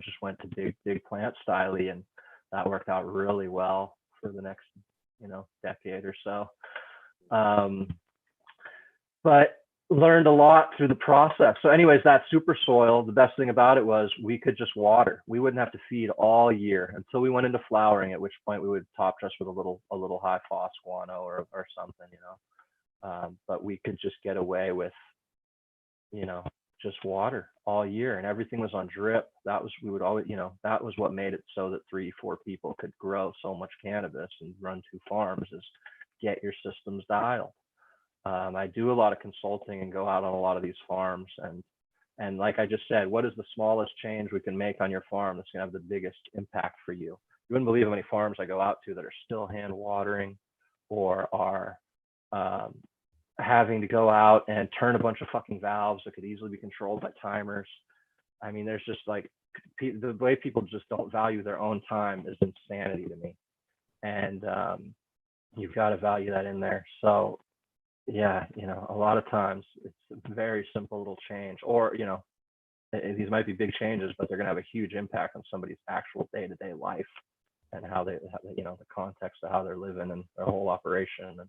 just went to big plant styly, and that worked out really well for the next decade or so. But learned a lot through the process. So anyways, that super soil, the best thing about it was we could just water. We wouldn't have to feed all year until we went into flowering, at which point we would top dress with a little high phos guano or something, but we could just get away with, just water all year, and everything was on drip. That was, we would always, that was what made it so that 3-4 people could grow so much cannabis and run 2 farms, is get your systems dialed. I do a lot of consulting and go out on a lot of these farms, and like I just said, what is the smallest change we can make on your farm that's gonna have the biggest impact for you? You wouldn't believe how many farms I go out to that are still hand watering, or are having to go out and turn a bunch of fucking valves that could easily be controlled by timers. I mean, there's just like, the way people just don't value their own time is insanity to me. And you've got to value that in there. So yeah, a lot of times it's a very simple little change, or, these might be big changes, but they're going to have a huge impact on somebody's actual day-to-day life and how they, the context of how they're living and their whole operation. And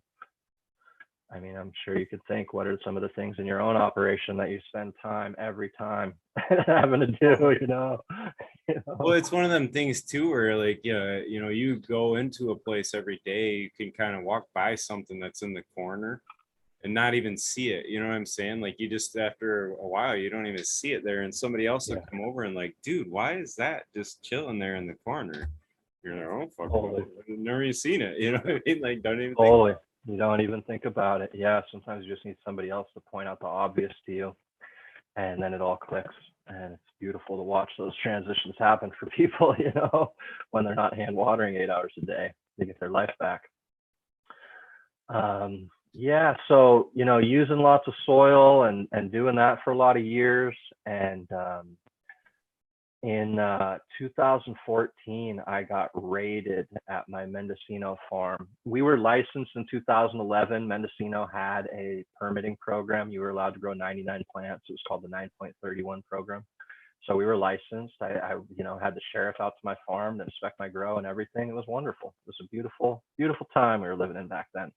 I mean, I'm sure you could think, what are some of the things in your own operation that you spend time every time having to do, Well, it's one of them things too, where like, you go into a place every day, you can kind of walk by something that's in the corner and not even see it. You know what I'm saying? Like, you just, after a while, you don't even see it there. And somebody else will come over and like, dude, why is that just chilling there in the corner? You're like, oh, fuck, totally. I've never even seen it. You know what I mean? Like, don't even totally. You don't even think about it. Yeah, sometimes you just need somebody else to point out the obvious to you, and then it all clicks. And it's beautiful to watch those transitions happen for people, when they're not hand watering 8 hours a day. They get their life back. Yeah, so, using lots of soil and doing that for a lot of years. And in 2014, I got raided at my Mendocino farm. We were licensed in 2011. Mendocino had a permitting program. You were allowed to grow 99 plants. It was called the 9.31 program. So we were licensed. I had the sheriff out to my farm to inspect my grow and everything. It was wonderful. It was a beautiful, beautiful time we were living in back then.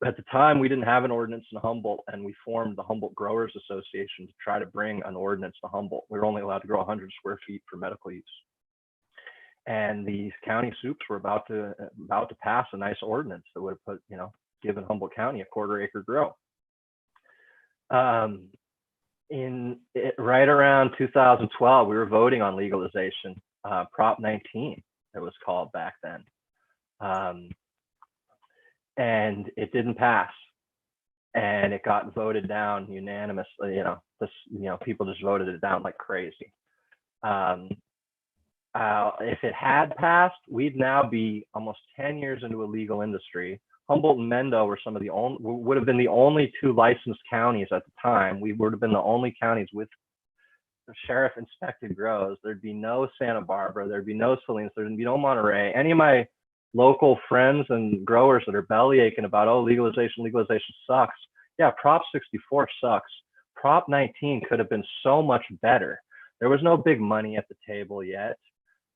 At the time, we didn't have an ordinance in Humboldt, and we formed the Humboldt Growers Association to try to bring an ordinance to Humboldt. We were only allowed to grow 100 square feet for medical use. And these county soups were about to pass a nice ordinance that would have put, given Humboldt County a 1/4 acre grow. Right around 2012, we were voting on legalization, Prop 19, it was called back then. And it didn't pass, and it got voted down unanimously. People just voted it down like crazy. If it had passed, we'd now be almost 10 years into a legal industry. Humboldt and Mendo were some of the only, would have been the only 2 licensed counties at the time. We would have been the only counties with sheriff inspected grows. There'd be no Santa Barbara, there'd be no Salinas, there'd be no Monterey. Any of my local friends and growers that are belly aching about, oh, legalization sucks. Yeah, Prop 64 sucks. Prop 19 could have been so much better. There was no big money at the table yet.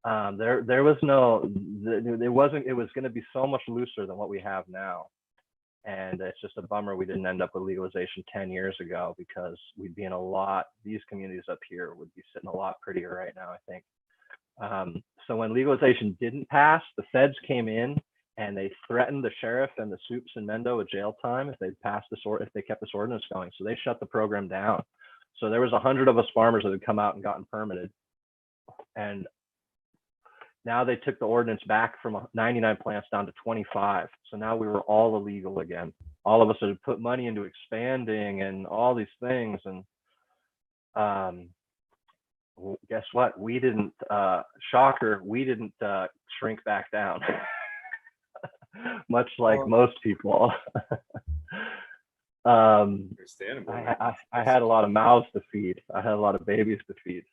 There was no, it was going to be so much looser than what we have now. And it's just a bummer we didn't end up with legalization 10 years ago, because we'd be in a lot, these communities up here would be sitting a lot prettier right now, I think. So when legalization didn't pass, the feds came in and they threatened the sheriff and the soups in Mendo with jail time if they kept this ordinance going. So they shut the program down. So there was 100 of us farmers that had come out and gotten permitted. And now they took the ordinance back from 99 plants down to 25. So now we were all illegal again. All of us had put money into expanding and all these things. And guess what? We didn't, shocker, we didn't shrink back down, much like most people. Understandable. I had a lot of mouths to feed. I had a lot of babies to feed.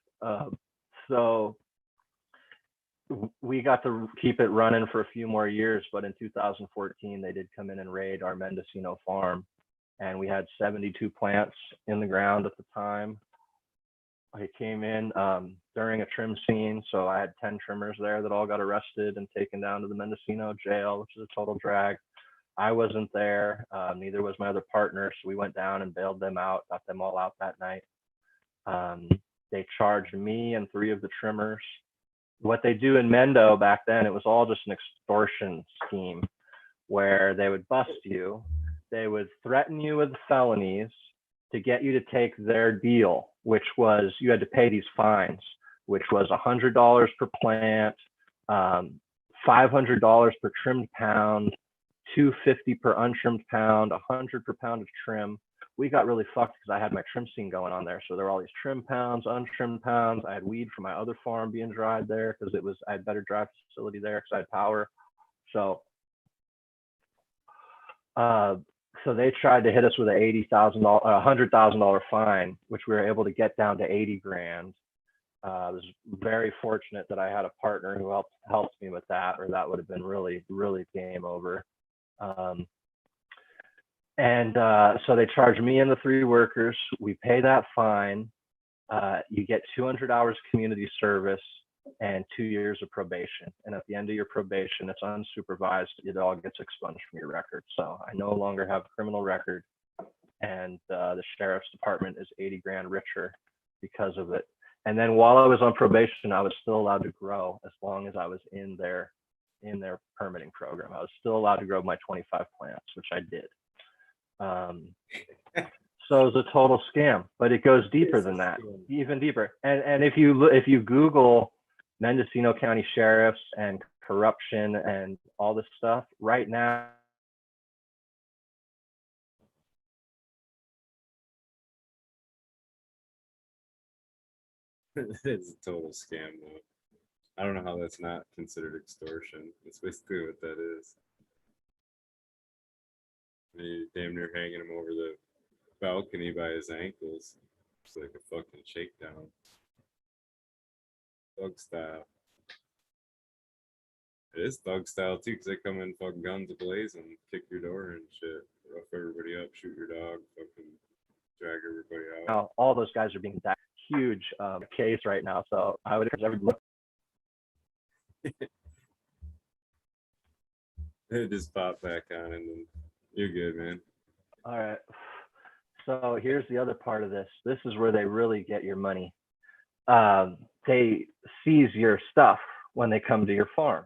So we got to keep it running for a few more years, but in 2014, they did come in and raid our Mendocino farm, and we had 72 plants in the ground at the time. I came in during a trim scene, so I had 10 trimmers there that all got arrested and taken down to the Mendocino jail, which is a total drag. I wasn't there, neither was my other partner, so we went down and bailed them out, got them all out that night. They charged me and 3 of the trimmers. What they do in Mendo back then, it was all just an extortion scheme where they would bust you, they would threaten you with felonies to get you to take their deal, which was you had to pay these fines, which was $100 per plant, $500 per trimmed pound, $250 per untrimmed pound, $100 per pound of trim. We got really fucked because I had my trim scene going on there. So there were all these trim pounds, untrimmed pounds. I had weed from my other farm being dried there because I had better dry facility there because I had power. So they tried to hit us with an $100,000 fine, which we were able to get down to 80 grand. I was very fortunate that I had a partner who helped me with that, or that would have been really, really game over. So they charged me and the 3 workers. We pay that fine. You get 200 hours community service and 2 years of probation. And at the end of your probation, it's unsupervised. It all gets expunged from your record. So I no longer have a criminal record, and the sheriff's department is 80 grand richer because of it. And then while I was on probation, I was still allowed to grow as long as I was in their permitting program. I was still allowed to grow my 25 plants, which I did. So it's a total scam, but it goes deeper than that, even deeper. And if you Google Mendocino County sheriffs and corruption and all this stuff right now, It's a total scam, though. I don't know how that's not considered extortion. That's basically what that is. You damn near hanging him over the balcony by his ankles. It's like a fucking shakedown. Thug style. It is thug style too, because they come in fucking guns ablazing, kick your door and shit, rough everybody up, shoot your dog, fucking drag everybody out. now all those guys are being that huge case right now. So I would encourage everybody to look. It just pop back on and then you're good, man. All right. So here's the other part of this. This is where they really get your money. They seize your stuff when they come to your farm.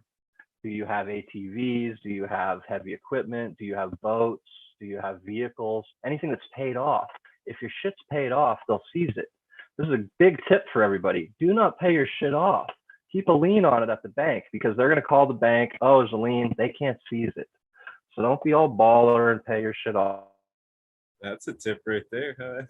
Do you have ATVs? Do you have heavy equipment? Do you have boats? Do you have vehicles? Anything that's paid off. If your shit's paid off, they'll seize it. This is a big tip for everybody. Do not pay your shit off. Keep a lien on it at the bank, because they're going to call the bank. Oh, there's a lien. They can't seize it. So don't be all baller and pay your shit off. That's a tip right there, huh?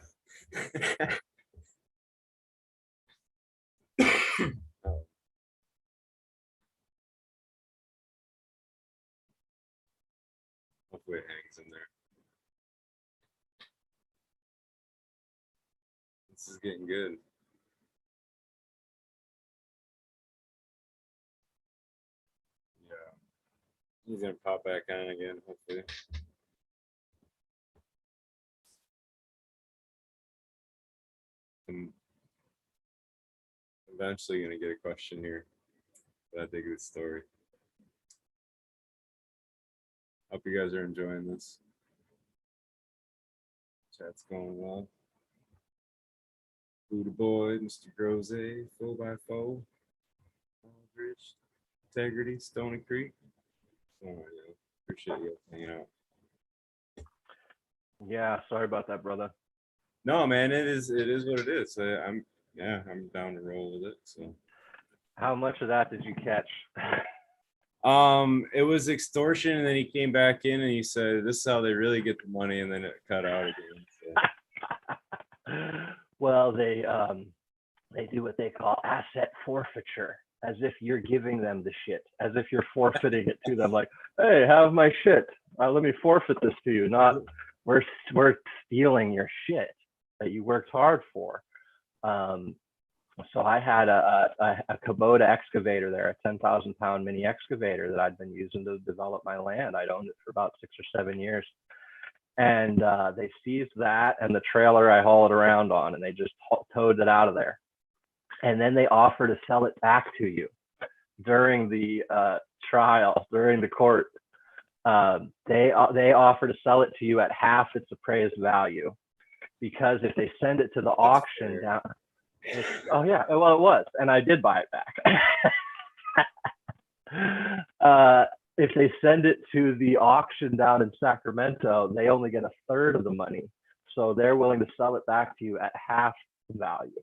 quit hangs in there. This is getting good. Yeah. He's gonna pop back on again, hopefully. I'm eventually gonna get a question here. But I think of the story. Hope you guys are enjoying this. Chat's going well. Buddha Boy, Mr. Grose, 4x4, Aldrich, Integrity, Stony Creek. Oh, yeah. Appreciate you hanging out. Yeah, sorry about that, brother. No, man, it is what it is. I'm down to roll with it. So How much of that did you catch? it was extortion, and then he came back in and he said, "This is how they really get the money," and then it cut out again. So. Well, they do what they call asset forfeiture, as if you're giving them the shit, as if you're forfeiting it to them. Like, hey, have my shit. Let me forfeit this to you. Not we're stealing your shit that you worked hard for. So I had a Kubota excavator there, a 10,000 pound mini excavator that I'd been using to develop my land. I'd owned it for about 6 or 7 years. And they seized that and the trailer I hauled around on, and they just towed it out of there. And then they offer to sell it back to you during the trial, during the court. They offer to sell it to you at half its appraised value, because if they send it to the auction down, oh yeah, well it was, and I did buy it back. If they send it to the auction down in Sacramento, they only get a third of the money. So they're willing to sell it back to you at half the value.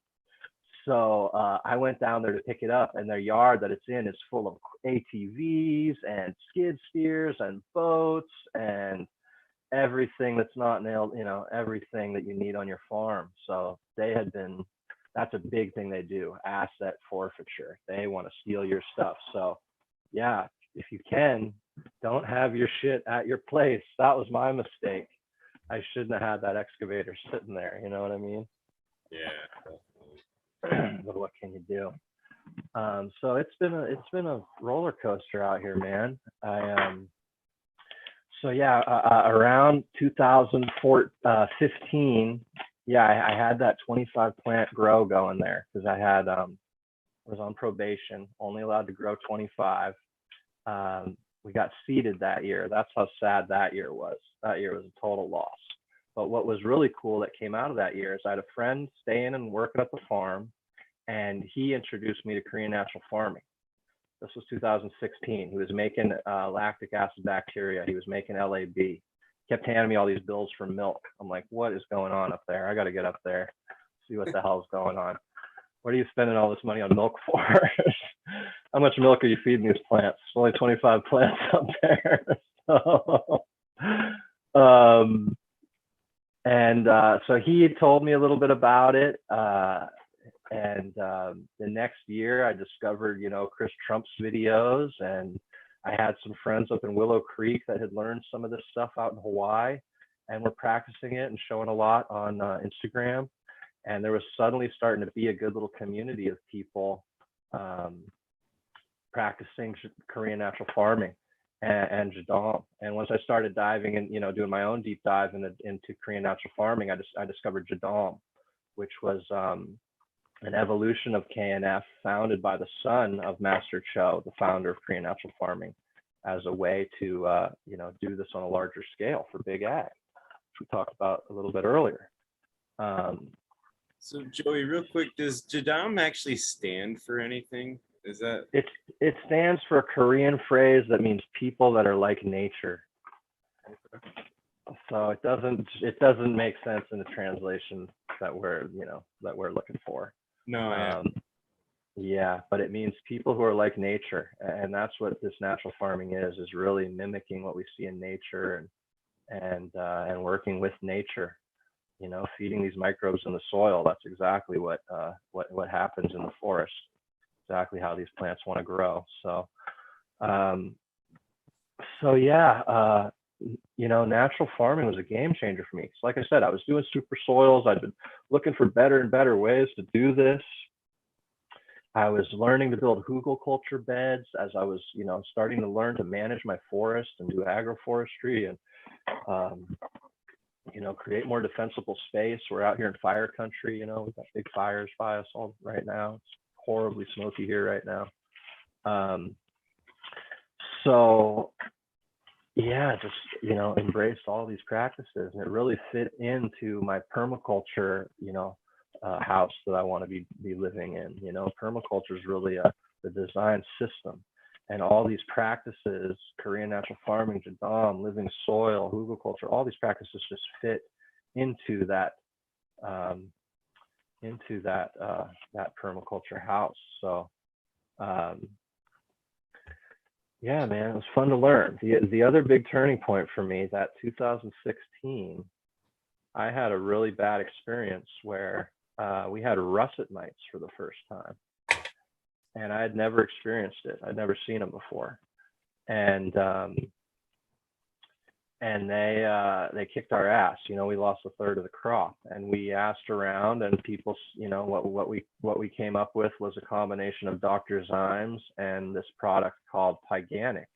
So I went down there to pick it up, and their yard that it's in is full of ATVs and skid steers and boats and everything that's not nailed, everything that you need on your farm. So that's a big thing they do, asset forfeiture. They want to steal your stuff. So yeah, if you can, don't have your shit at your place. That was my mistake. I shouldn't have had that excavator sitting there. You know what I mean? Yeah. But what can you do? So it's been a roller coaster out here, man. Around 2015, I had that 25 plant grow going there, because I had was on probation, only allowed to grow 25. We got seeded that year. That's how sad that year was. That year was a total loss. But what was really cool that came out of that year is I had a friend staying and working at the farm, and he introduced me to Korean natural farming. This was 2016. He was making lactic acid bacteria. He was making LAB. He kept handing me all these bills for milk. I'm like, what is going on up there? I got to get up there, see what the hell's going on. What are you spending all this money on milk for? How much milk are you feeding these plants? There's only 25 plants up there. So he had told me a little bit about it. The next year I discovered, Chris Trump's videos, and I had some friends up in Willow Creek that had learned some of this stuff out in Hawaii, and were practicing it and showing a lot on Instagram. And there was suddenly starting to be a good little community of people practicing Korean natural farming and Jadon. And once I started diving and, doing my own deep dive into Korean natural farming, I discovered Jadon, which was an evolution of KNF founded by the son of Master Cho, the founder of Korean natural farming, as a way to, do this on a larger scale for big ag, which we talked about a little bit earlier. So Joey, real quick, does Jadon actually stand for anything? Is that it stands for a Korean phrase that means people that are like nature. So it doesn't make sense in the translation that we're looking for. No. Yeah, but it means people who are like nature, and that's what this natural farming is really mimicking what we see in nature and working with nature. Feeding these microbes in the soil. That's exactly what happens in the forest. Exactly how these plants want to grow. So, natural farming was a game changer for me. So like I said, I was doing super soils. I'd been looking for better and better ways to do this. I was learning to build hugelkultur beds as I was, starting to learn to manage my forest and do agroforestry and, create more defensible space. We're out here in fire country, we've got big fires by us all right now. It's horribly smoky here right now. So yeah, just, embraced all these practices, and it really fit into my permaculture, house that I want to be living in. Permaculture is really the design system, and all these practices, Korean natural farming, Jadon, living soil, hugelkultur, all these practices just fit into that that permaculture house. So yeah, man, it was fun to learn. The other big turning point for me, that 2016, I had a really bad experience where we had russet mites for the first time, and I had never experienced it. I'd never seen them before, and they kicked our ass. We lost a third of the crop, and we asked around, and people, what we came up with was a combination of Dr. Zymes and this product called Pyganic.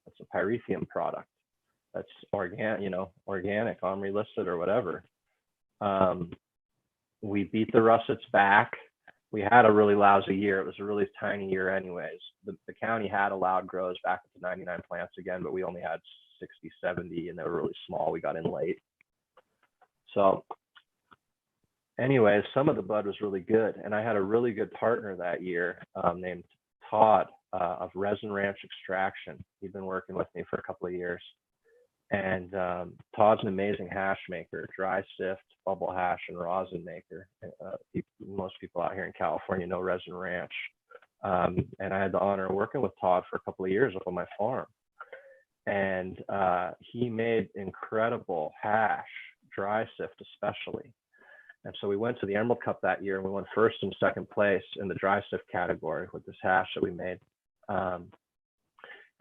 It's a pyrethrum product that's organic, OMRI listed or whatever. We beat the russets back. We had a really lousy year. It was a really tiny year anyways. The county had allowed grows back up to 99 plants again, but we only had 60, 70, and they were really small. We got in late. So anyways, some of the bud was really good. And I had a really good partner that year named Todd of Resin Ranch Extraction. He'd been working with me for a couple of years. And Todd's an amazing hash maker, dry sift, bubble hash, and rosin maker. Most people out here in California know Resin Ranch. And I had the honor of working with Todd for a couple of years up on my farm. And he made incredible hash, dry sift especially. And so we went to the Emerald Cup that year, and we won first and second place in the dry sift category with this hash that we made.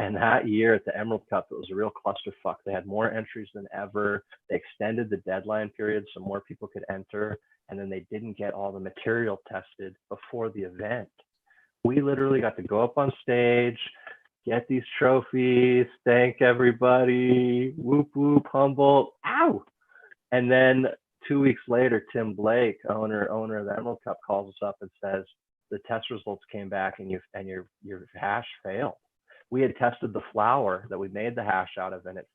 And that year at the Emerald Cup, it was a real clusterfuck. They had more entries than ever. They extended the deadline period so more people could enter. And then they didn't get all the material tested before the event. We literally got to go up on stage, get these trophies, thank everybody, whoop, whoop, Humboldt, ow. And then 2 weeks later, Tim Blake, owner of the Emerald Cup, calls us up and says, the test results came back and your hash failed. We had tested the flour that we made the hash out of, and it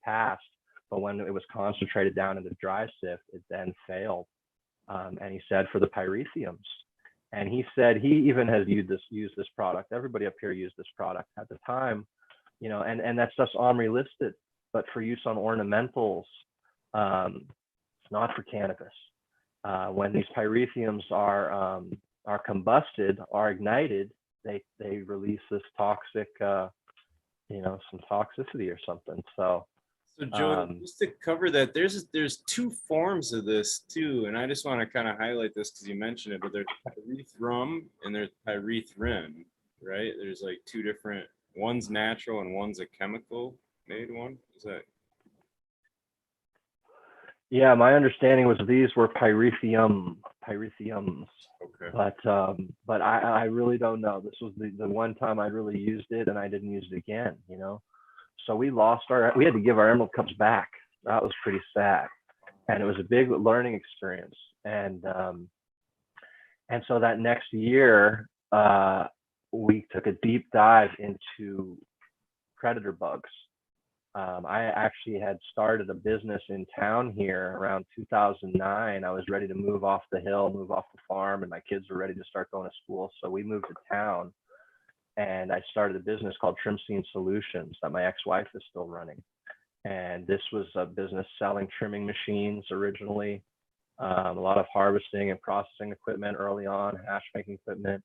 passed. But when it was concentrated down into dry sift, it then failed. And he said for the pyrethums. And he said he even has used this product. Everybody up here used this product at the time, and that stuff's OMRI listed, but for use on ornamentals, not for cannabis. When these pyrethums are combusted, are ignited, they release this toxic, some toxicity or something. So Joe, just to cover that, there's two forms of this too, and I just want to kind of highlight this because you mentioned it, but there's pyrethrum and there's pyrethrin, right? There's like two different, one's natural and one's a chemical made one. Is that? Yeah, my understanding was these were pyrethums. Okay. But I really don't know. This was the one time I really used it, and I didn't use it again, So we had to give our Emerald Cups back. That was pretty sad. And it was a big learning experience. And so that next year, we took a deep dive into predator bugs. I actually had started a business in town here around 2009. I was ready to move off the hill, move off the farm, and my kids were ready to start going to school. So we moved to town, and I started a business called Trim Scene Solutions that my ex-wife is still running. And this was a business selling trimming machines originally, a lot of harvesting and processing equipment early on, hash making equipment.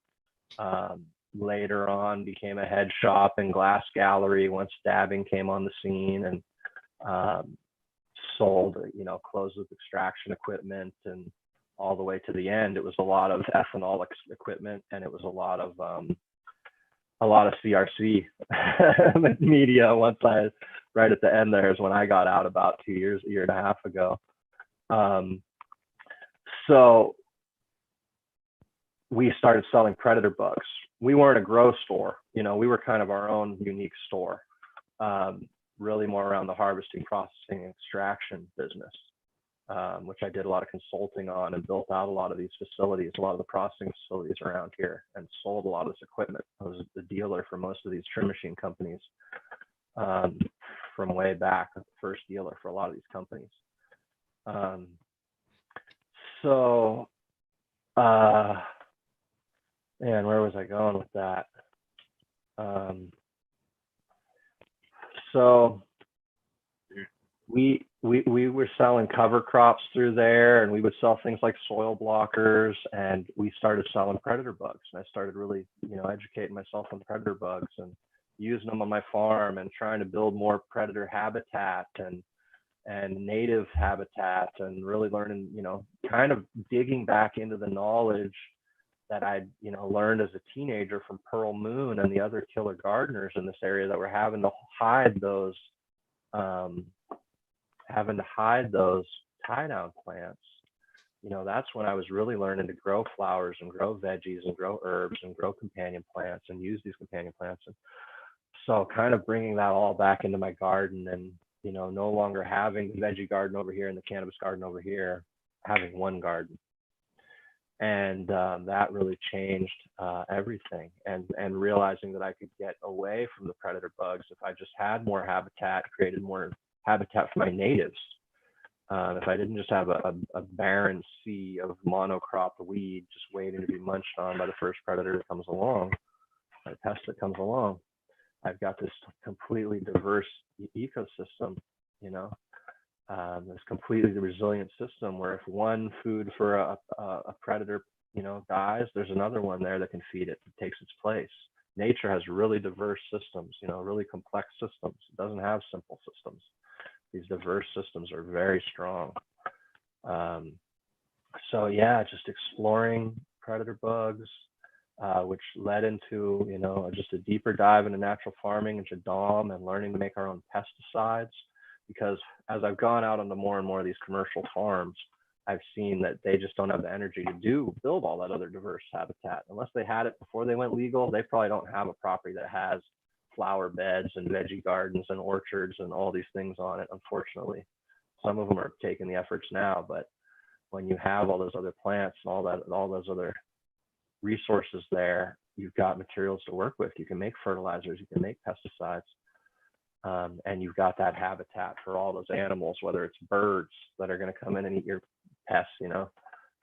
Later on became a head shop and glass gallery once dabbing came on the scene, and sold, closed loop extraction equipment, and all the way to the end, it was a lot of ethanol equipment, and it was a lot of a lot of CRC media right at the end there is when I got out about a year and a half ago. So we started selling predator bugs. We weren't a grow store, we were kind of our own unique store, really more around the harvesting, processing, and extraction business, which I did a lot of consulting on and built out a lot of these facilities, a lot of the processing facilities around here, and sold a lot of this equipment. I was the dealer for most of these trim machine companies from way back, the first dealer for a lot of these companies. Man, where was I going with that? So we were selling cover crops through there, and we would sell things like soil blockers, and we started selling predator bugs. And I started really, educating myself on predator bugs and using them on my farm and trying to build more predator habitat and native habitat, and really learning, kind of digging back into the knowledge that I'd, learned as a teenager from Pearl Moon and the other killer gardeners in this area that were having to hide those tie down plants. That's when I was really learning to grow flowers and grow veggies and grow herbs and grow companion plants and use these companion plants. And so kind of bringing that all back into my garden, and, no longer having the veggie garden over here and the cannabis garden over here, having one garden. And that really changed everything, and realizing that I could get away from the predator bugs if I just had more habitat, created more habitat for my natives. If I didn't just have a barren sea of monocrop weed just waiting to be munched on by the first predator that comes along, or pest that comes along, I've got this completely diverse ecosystem, this completely resilient system where if one food for a predator, dies, there's another one there that can feed it, that takes its place. Nature has really diverse systems, really complex systems. It doesn't have simple systems. These diverse systems are very strong. So yeah, just exploring predator bugs, which led into, just a deeper dive into natural farming and Jadon, and learning to make our own pesticides. Because as I've gone out onto more and more of these commercial farms, I've seen that they just don't have the energy to build all that other diverse habitat. Unless they had it before they went legal, they probably don't have a property that has flower beds and veggie gardens and orchards and all these things on it, unfortunately. Some of them are taking the efforts now, but when you have all those other plants and all those other resources there, you've got materials to work with. You can make fertilizers, you can make pesticides. And you've got that habitat for all those animals, whether it's birds that are going to come in and eat your pests.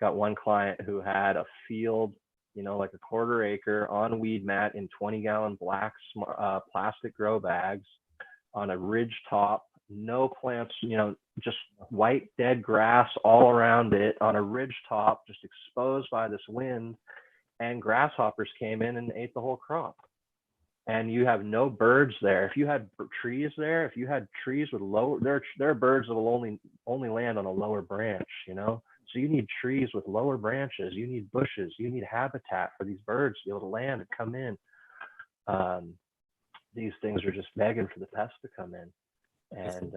Got one client who had a field, like a 1/4 acre on weed mat in 20-gallon black plastic grow bags on a ridge top, no plants, just white dead grass all around it on a ridge top, just exposed by this wind, and grasshoppers came in and ate the whole crop. And you have no birds there. If you had trees there, if you had trees with there are birds that will only land on a lower branch, So you need trees with lower branches. You need bushes. You need habitat for these birds to be able to land and come in. These things are just begging for the pests to come in. And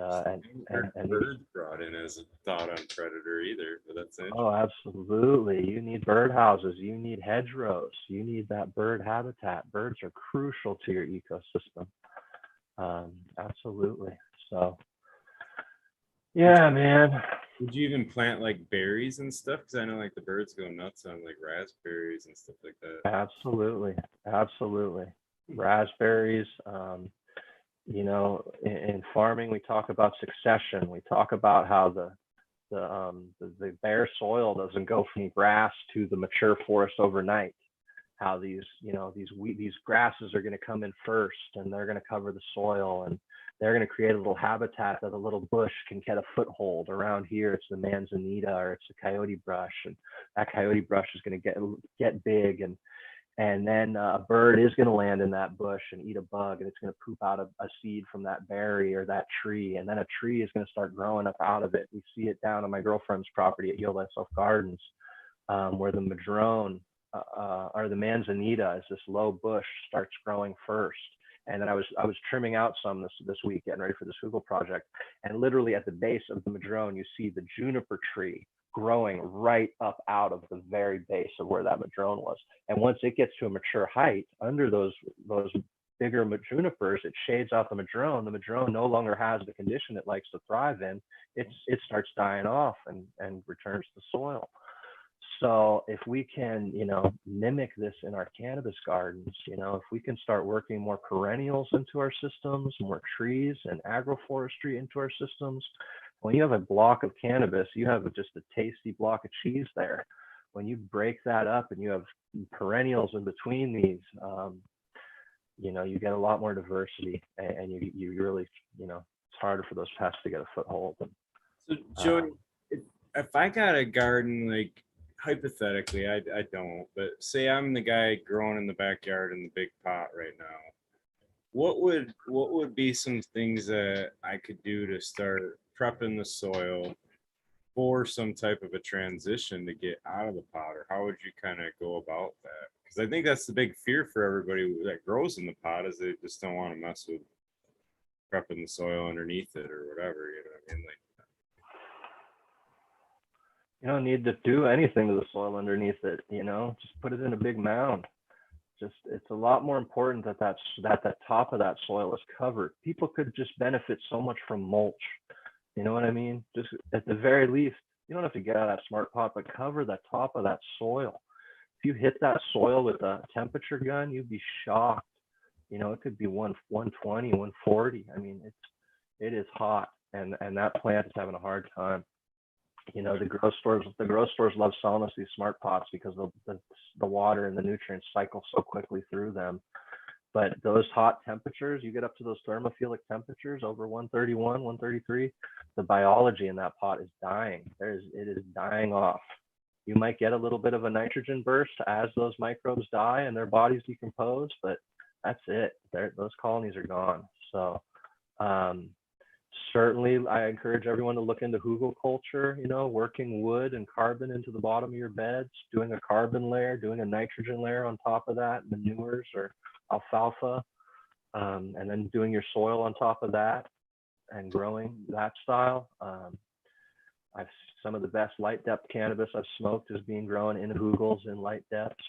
birds brought in as a thought on predator either, but that's it. Oh, absolutely. You need bird houses, you need hedgerows, you need that bird habitat. Birds are crucial to your ecosystem. Absolutely. So yeah, man. Would you even plant like berries and stuff? Because I know like the birds go nuts on like raspberries and stuff like that. Absolutely. Raspberries. In farming, we talk about succession. We talk about how the bare soil doesn't go from grass to the mature forest overnight. How these grasses are going to come in first, and they're going to cover the soil, and they're going to create a little habitat that a little bush can get a foothold. Around here, it's the manzanita or it's the coyote brush, and that coyote brush is going to get big, and then a bird is going to land in that bush and eat a bug, and it's going to poop out a seed from that berry or that tree, and then a tree is going to start growing up out of it. We see it down on my girlfriend's property at Heal Thyself Gardens, where the madrone or the manzanita, as this low bush starts growing first. And then I was trimming out some this week, getting ready for this Google project. And literally at the base of the madrone, you see the juniper tree growing right up out of the very base of where that madrone was. And once it gets to a mature height, under those bigger junipers, it shades out the madrone. The madrone no longer has the condition it likes to thrive in. It starts dying off and returns to soil. So if we can, mimic this in our cannabis gardens, if we can start working more perennials into our systems, more trees and agroforestry into our systems, when you have a block of cannabis, you have just a tasty block of cheese there. When you break that up and you have perennials in between these, you get a lot more diversity, and you really, it's harder for those pests to get a foothold. So Joey, if I got a garden, like, hypothetically, I don't, but say I'm the guy growing in the backyard in the big pot right now, what would be some things that I could do to start prepping the soil for some type of a transition to get out of the pot? Or how would you kind of go about that? Because I think that's the big fear for everybody that grows in the pot, is they just don't want to mess with prepping the soil underneath it or whatever, you know what I mean? Like, you don't need to do anything to the soil underneath it, just put it in a big mound. It's a lot more important that the top of that soil is covered. People could just benefit so much from mulch. You know what I mean? Just at the very least, you don't have to get out of that smart pot, but cover the top of that soil. If you hit that soil with a temperature gun, you'd be shocked. It could be 120, 140. I mean, it is hot, and that plant is having a hard time. The grow stores love selling us these smart pots because the water and the nutrients cycle so quickly through them. But those hot temperatures, you get up to those thermophilic temperatures over 131, 133, the biology in that pot is dying. It is dying off. You might get a little bit of a nitrogen burst as those microbes die and their bodies decompose, but that's it. Those colonies are gone. So certainly, I encourage everyone to look into hugelkultur, working wood and carbon into the bottom of your beds, doing a carbon layer, doing a nitrogen layer on top of that, manures or alfalfa, and then doing your soil on top of that and growing that style. Some of the best light depth cannabis I've smoked is being grown in hugels in light depths.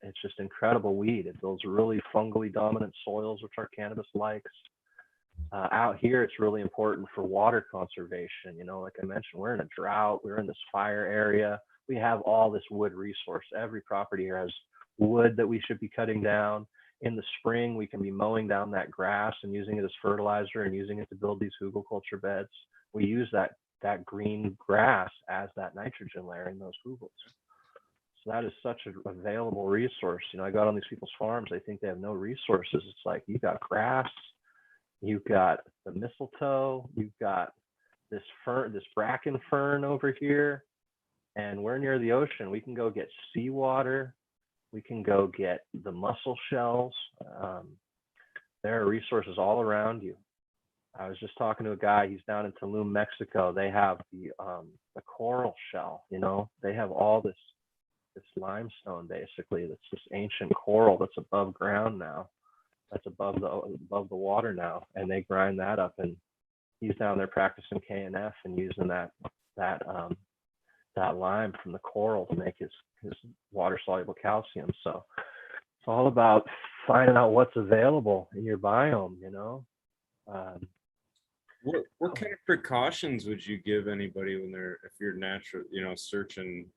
It's just incredible weed. It builds really fungally dominant soils, which our cannabis likes. Out here, it's really important for water conservation. Like I mentioned, we're in a drought. We're in this fire area. We have all this wood resource. Every property here has wood that we should be cutting down. In the spring, we can be mowing down that grass and using it as fertilizer and using it to build these hugelkultur beds. We use that green grass as that nitrogen layer in those hugels. So that is such an available resource. I got on these people's farms. They think they have no resources. It's like, you got grass, you've got the mistletoe, you've got this bracken fern over here, and we're near the ocean. We can go get seawater. We can go get the mussel shells. There are resources all around you. I was just talking to a guy. He's down in Tulum, Mexico. They have the coral shell. They have all this limestone, basically. That's this ancient coral that's above ground now. That's above the water now, and they grind that up. And he's down there practicing KNF and using that lime from the coral to make his water soluble calcium. So it's all about finding out what's available in your biome. What kind of precautions would you give anybody if you're natural, searching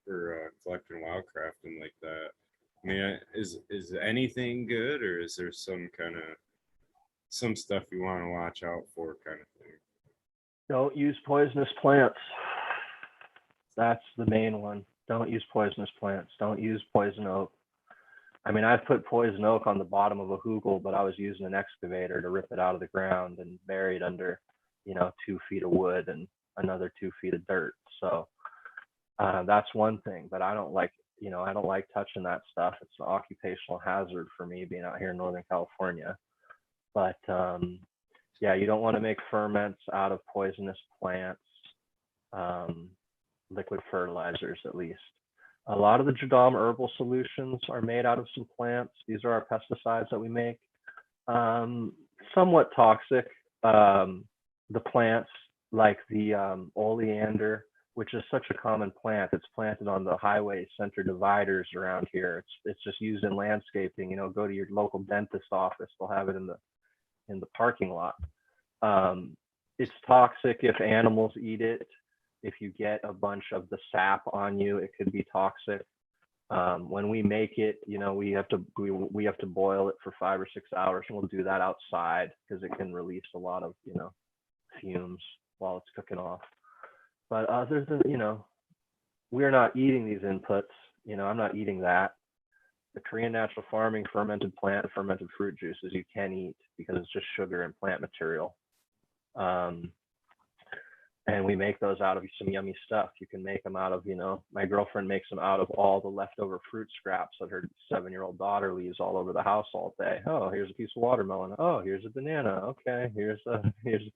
for collecting wildcraft and like that? I mean, is anything good, or is there some stuff you want to watch out for, kind of thing? Don't use poisonous plants. That's the main one. Don't use poisonous plants. Don't use poison oak. I mean, I've put poison oak on the bottom of a hugel, but I was using an excavator to rip it out of the ground and bury it under, 2 feet of wood and another 2 feet of dirt. So that's one thing, but I don't like touching that stuff. It's an occupational hazard for me being out here in Northern California. But you don't want to make ferments out of poisonous plants, liquid fertilizers at least. A lot of the Jadon herbal solutions are made out of some plants. These are our pesticides that we make. Somewhat toxic. The plants like the oleander, which is such a common plant. It's planted on the highway center dividers around here. It's just used in landscaping. You know, go to your local dentist office. They'll have it in the parking lot. It's toxic if animals eat it. If you get a bunch of the sap on you, it could be toxic. When we make it, you know, we have to boil it for 5 or 6 hours, and we'll do that outside because it can release a lot of, you know, fumes while it's cooking off. But other than, you know, we're not eating these inputs. You know, I'm not eating that. The Korean natural farming fermented plant, fermented fruit juices you can eat because it's just sugar and plant material. And we make those out of some yummy stuff. You can make them out of, you know, my girlfriend makes them out of all the leftover fruit scraps that her 7-year-old daughter leaves all over the house all day. Oh, here's a piece of watermelon. Oh, here's a banana. Okay, here's a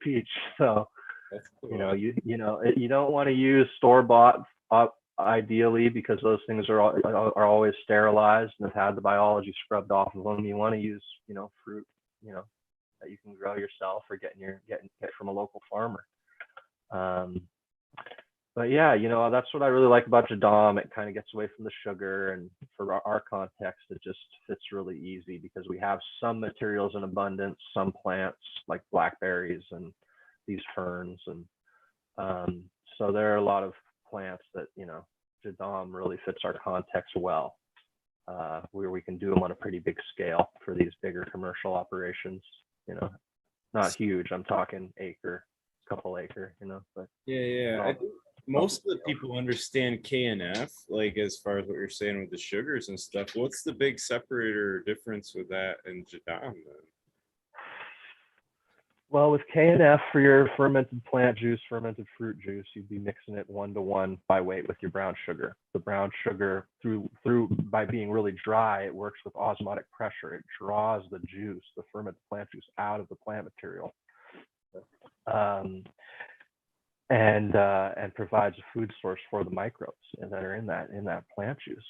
peach. So, cool. You don't want to use store-bought ideally because those things are always sterilized and have had the biology scrubbed off of them. You want to use, you know, fruit, you know, that you can grow yourself or get from a local farmer. But yeah, you know, that's what I really like about Jadon. It kind of gets away from the sugar, and for our context, it just fits really easy because we have some materials in abundance, some plants like blackberries and these ferns, and so there are a lot of plants that, you know, Jadon really fits our context well, where we can do them on a pretty big scale for these bigger commercial operations. You know, not huge. I'm talking couple acre, you know. But yeah, I think most of the people understand KNF, like as far as what you're saying with the sugars and stuff. What's the big separator or difference with that and Jadon then? Well, with KNF for your fermented plant juice, fermented fruit juice, you'd be mixing it 1-to-1 by weight with your brown sugar. The brown sugar, through by being really dry, it works with osmotic pressure. It draws the juice, the fermented plant juice, out of the plant material. And provides a food source for the microbes that are in that plant juice.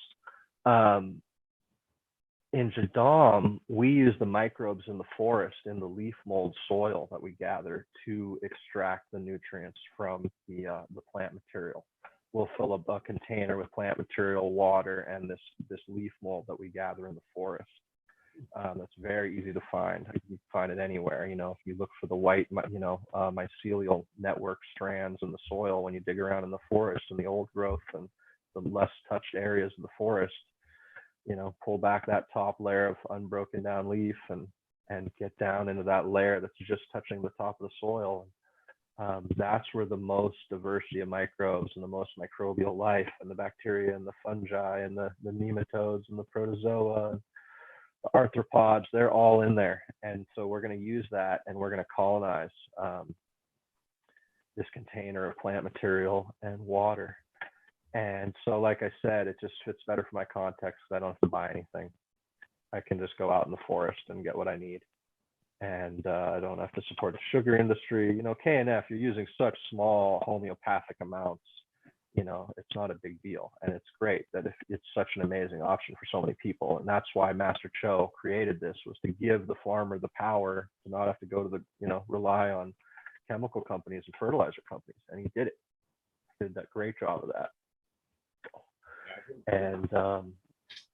In Jadon, we use the microbes in the forest, in the leaf mold soil that we gather to extract the nutrients from the plant material. We'll fill a container with plant material, water, and this leaf mold that we gather in the forest. That's very easy to find. You can find it anywhere. You know, if you look for the white, mycelial network strands in the soil, when you dig around in the forest and the old growth and the less touched areas of the forest, you know, pull back that top layer of unbroken down leaf and get down into that layer that's just touching the top of the soil. That's where the most diversity of microbes and the most microbial life and the bacteria and the fungi and the nematodes and the protozoa, arthropods, they're all in there. And so we're going to use that, and we're going to colonize this container of plant material and water. And so, like I said, it just fits better for my context. I don't have to buy anything. I can just go out in the forest and get what I need. And I don't have to support the sugar industry. You know, KNF, you're using such small homeopathic amounts, you know, it's not a big deal. And it's great that it's such an amazing option for so many people. And that's why Master Cho created this, was to give the farmer the power to not have to go to the, you know, rely on chemical companies and fertilizer companies. And he did it. He did that great job of that.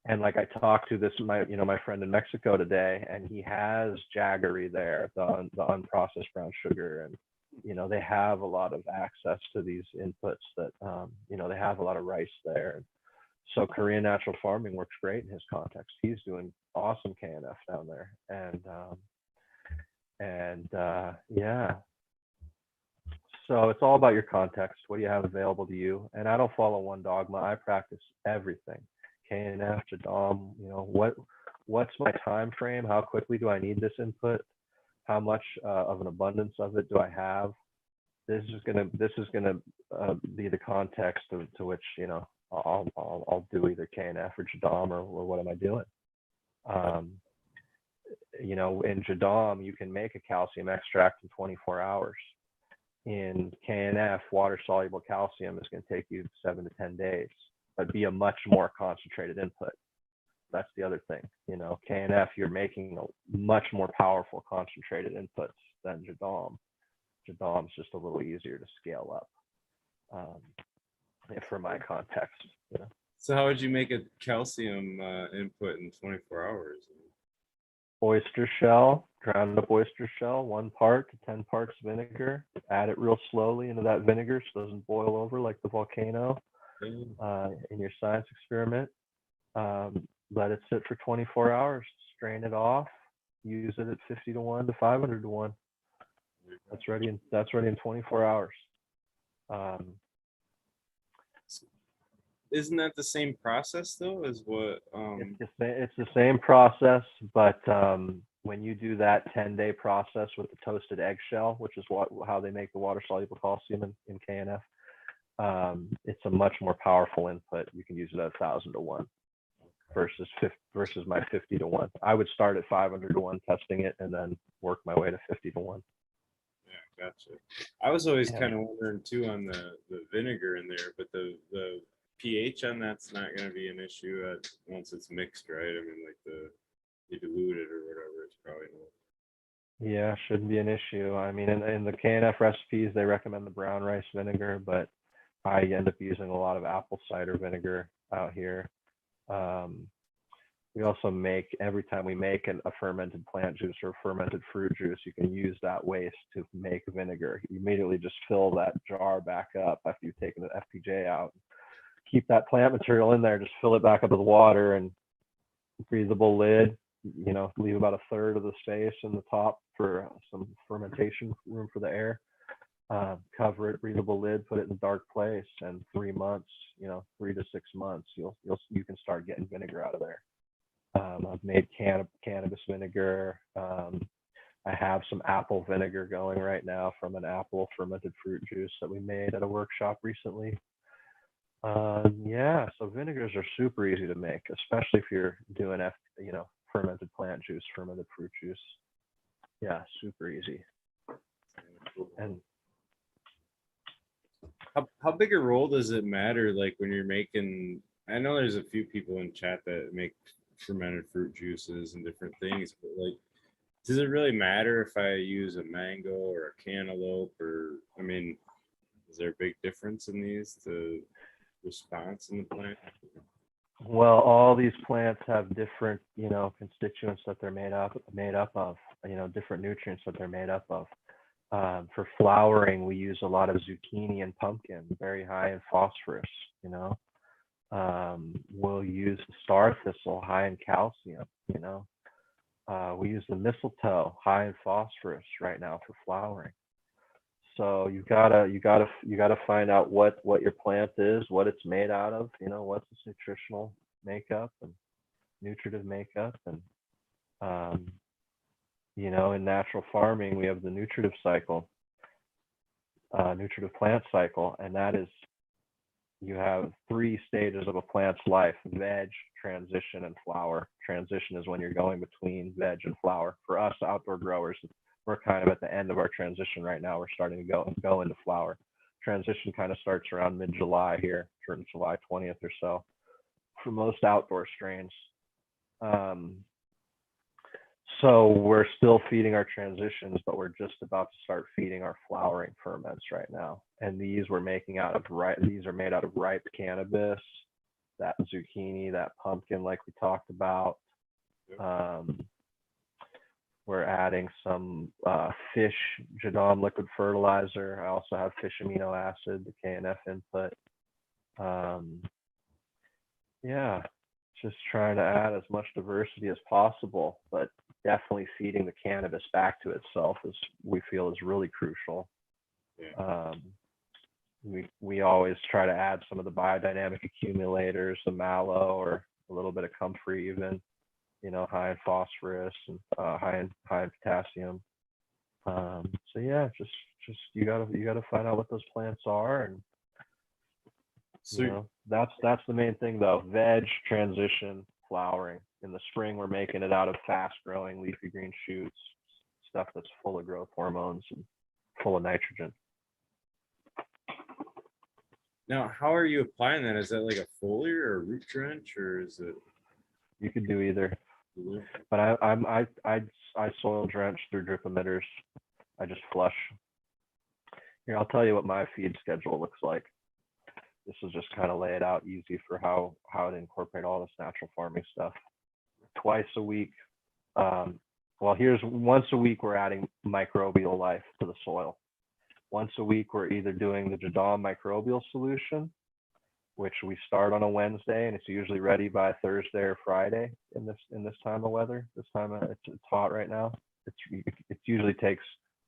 And like I talked to my friend in Mexico today, and he has jaggery there, the unprocessed brown sugar, and you know, they have a lot of access to these inputs that you know, they have a lot of rice there. And so Korean natural farming works great in his context. He's doing awesome KNF down there, and yeah. So it's all about your context. What do you have available to you? And I don't follow one dogma. I practice everything. KNF, Jadon, you know, what's my time frame? How quickly do I need this input? How much of an abundance of it do I have? This is gonna be the context to which, you know, I'll do either KNF or Jadon, or what am I doing? You know, in Jadon, you can make a calcium extract in 24 hours. In KNF, water-soluble calcium is going to take you 7 to 10 days. but be a much more concentrated input. That's the other thing. You know, KNF, you're making a much more powerful concentrated inputs than Jadon. Jadon's just a little easier to scale up, for my context. You know? So how would you make a calcium input in 24 hours? Oyster shell, ground up oyster shell, 1 part to 10 parts vinegar. Add it real slowly into that vinegar so it doesn't boil over like the volcano in your science experiment. Let it sit for 24 hours, strain it off, use it at 50 to 1 to 500 to 1. That's ready in 24 hours. Isn't that the same process though as what? It's the same process, but when you do that 10-day process with the toasted eggshell, which is how they make the water-soluble calcium in KNF, it's a much more powerful input. You can use it at 1,000 to 1 versus my 50 to 1. I would start at 500 to 1 testing it and then work my way to 50 to 1. Yeah, gotcha. I was always kind of wondering too on the vinegar in there, but the pH on that's not going to be an issue once it's mixed, right? I mean, like you dilute it or whatever, it's probably not. Yeah, shouldn't be an issue. I mean, in the KNF recipes, they recommend the brown rice vinegar, but I end up using a lot of apple cider vinegar out here. We also make, every time we make a fermented plant juice or fermented fruit juice, you can use that waste to make vinegar. You immediately just fill that jar back up after you've taken the FPJ out. Keep that plant material in there, just fill it back up with water and breathable lid, you know, leave about 1/3 of the space in the top for some fermentation room for the air. Cover it, breathable lid, put it in a dark place, and 3 months, you know, 3 to 6 months, you can start getting vinegar out of there. I've made cannabis vinegar. I have some apple vinegar going right now from an apple fermented fruit juice that we made at a workshop recently. Yeah, so vinegars are super easy to make, especially if you're doing fermented plant juice, fermented fruit juice. Yeah, super easy. And how big a role does it matter, like when you're making? I know there's a few people in chat that make fermented fruit juices and different things, but like, does it really matter if I use a mango or a cantaloupe, or I mean, is there a big difference in these, the response in the plant? well, all these plants have different, constituents that they're made up of, different nutrients that they're made up of. For flowering, we use a lot of zucchini and pumpkin, very high in phosphorus. We'll use the star thistle, high in calcium. We use the mistletoe, high in phosphorus right now for flowering. So you gotta find out what your plant is, what it's made out of. What's its nutritional makeup and nutritive makeup, and in natural farming, we have the nutritive cycle, nutritive plant cycle, and that is, you have 3 stages of a plant's life: veg, transition, and flower. Transition is when you're going between veg and flower. For us outdoor growers, we're kind of at the end of our transition right now. We're starting to go into flower. Transition kind of starts around mid-July here, around July 20th or so, for most outdoor strains. So we're still feeding our transitions, but we're just about to start feeding our flowering ferments right now. And these are made out of ripe cannabis, that zucchini, that pumpkin, like we talked about. We're adding some fish Jadon liquid fertilizer. I also have fish amino acid, the KNF input. Yeah, just trying to add as much diversity as possible, but definitely feeding the cannabis back to itself we feel is really crucial. Yeah. We always try to add some of the biodynamic accumulators, the mallow, or a little bit of comfrey even, high in phosphorus and high in potassium. So yeah, just you gotta find out what those plants are, and that's the main thing though. Veg, transition, flowering. In the spring, we're making it out of fast-growing leafy green shoots, stuff that's full of growth hormones and full of nitrogen. Now, how are you applying that? Is that like a foliar or a root drench, or is it? You could do either, but I soil drench through drip emitters. I just flush. Here, I'll tell you what my feed schedule looks like. This will just kind of lay it out easy for how to incorporate all this natural farming stuff. Twice a week. Well, here's once a week we're adding microbial life to the soil. Once a week we're either doing the Jadon microbial solution, which we start on a Wednesday, and it's usually ready by Thursday or Friday in this time of weather. This time it's hot right now. It usually takes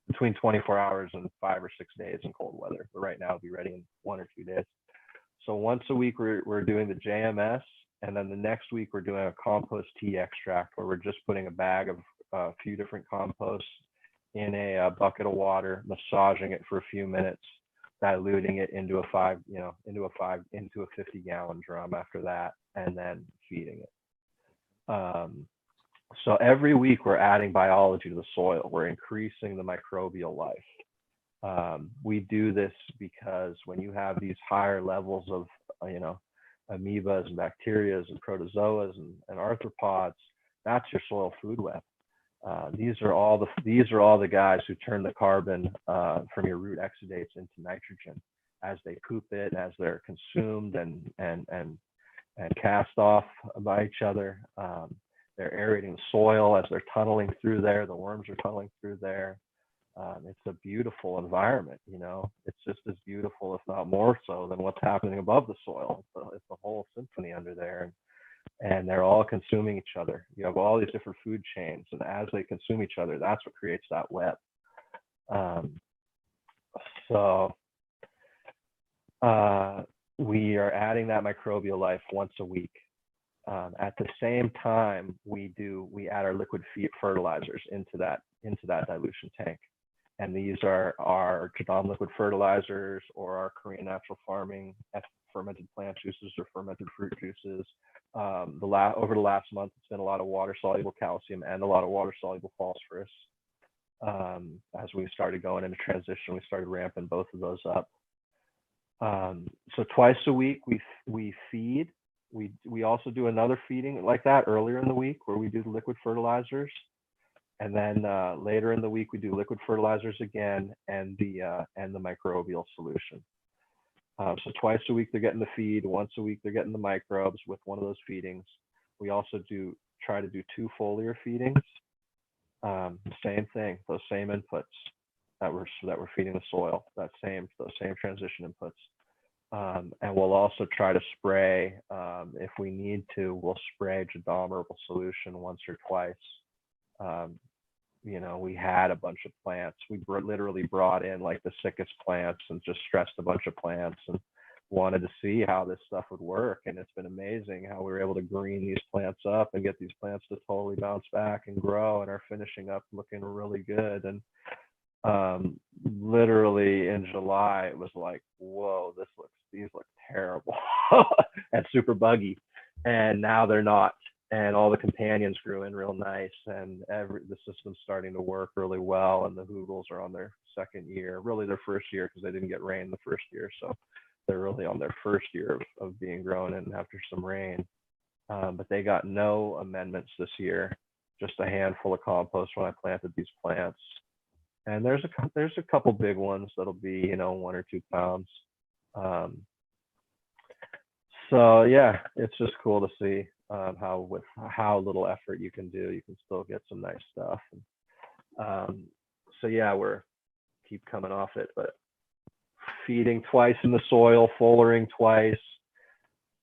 between 24 hours and 5 or 6 days in cold weather, but right now it'll be ready in 1 or 2 days. So once a week we're doing the JMS, and then the next week we're doing a compost tea extract, where we're just putting a bag of a few different composts in a bucket of water, massaging it for a few minutes, diluting it into a 50-gallon drum after that, and then feeding it. So every week we're adding biology to the soil. We're increasing the microbial life. We do this because when you have these higher levels of, amoebas and bacterias and protozoas and arthropods, that's your soil food web. These are all the guys who turn the carbon from your root exudates into nitrogen as they poop it, as they're consumed and cast off by each other. They're aerating the soil as they're tunneling through there. The worms are tunneling through there. It's a beautiful environment, It's just as beautiful, if not more so, than what's happening above the soil. It's a whole symphony under there, and they're all consuming each other. You have all these different food chains, and as they consume each other, that's what creates that web. So we are adding that microbial life once a week. At the same time, we add our liquid fertilizers into that dilution tank. And these are our Jadon liquid fertilizers, or our Korean natural farming fermented plant juices or fermented fruit juices. Over the last month, it's been a lot of water-soluble calcium and a lot of water-soluble phosphorus. As we started going into transition, we started ramping both of those up. So twice a week we feed. We also do another feeding like that earlier in the week, where we do the liquid fertilizers. And then later in the week, we do liquid fertilizers again, and the microbial solution. So twice a week they're getting the feed. Once a week they're getting the microbes with one of those feedings. We also try to do 2 foliar feedings. Same thing, those same inputs that we're feeding the soil. Those same transition inputs. And we'll also try to spray, if we need to. We'll spray Jadon herbal solution once or twice. We had a bunch of plants. We literally brought in like the sickest plants and just stressed a bunch of plants and wanted to see how this stuff would work. And it's been amazing how we were able to green these plants up and get these plants to totally bounce back and grow, and are finishing up looking really good. And literally in July, it was like, whoa, these look terrible and super buggy. And now they're not. And all the companions grew in real nice, and the system's starting to work really well. And the Hoogles are on their second year, really their first year, because they didn't get rain the first year. So they're really on their first year of being grown in after some rain. But they got no amendments this year, just a handful of compost when I planted these plants. And there's a couple big ones that'll be 1 or 2 pounds. So yeah, it's just cool to see how with how little effort you can still get some nice stuff. So yeah, we're keep coming off it, but feeding twice in the soil, foliaring twice,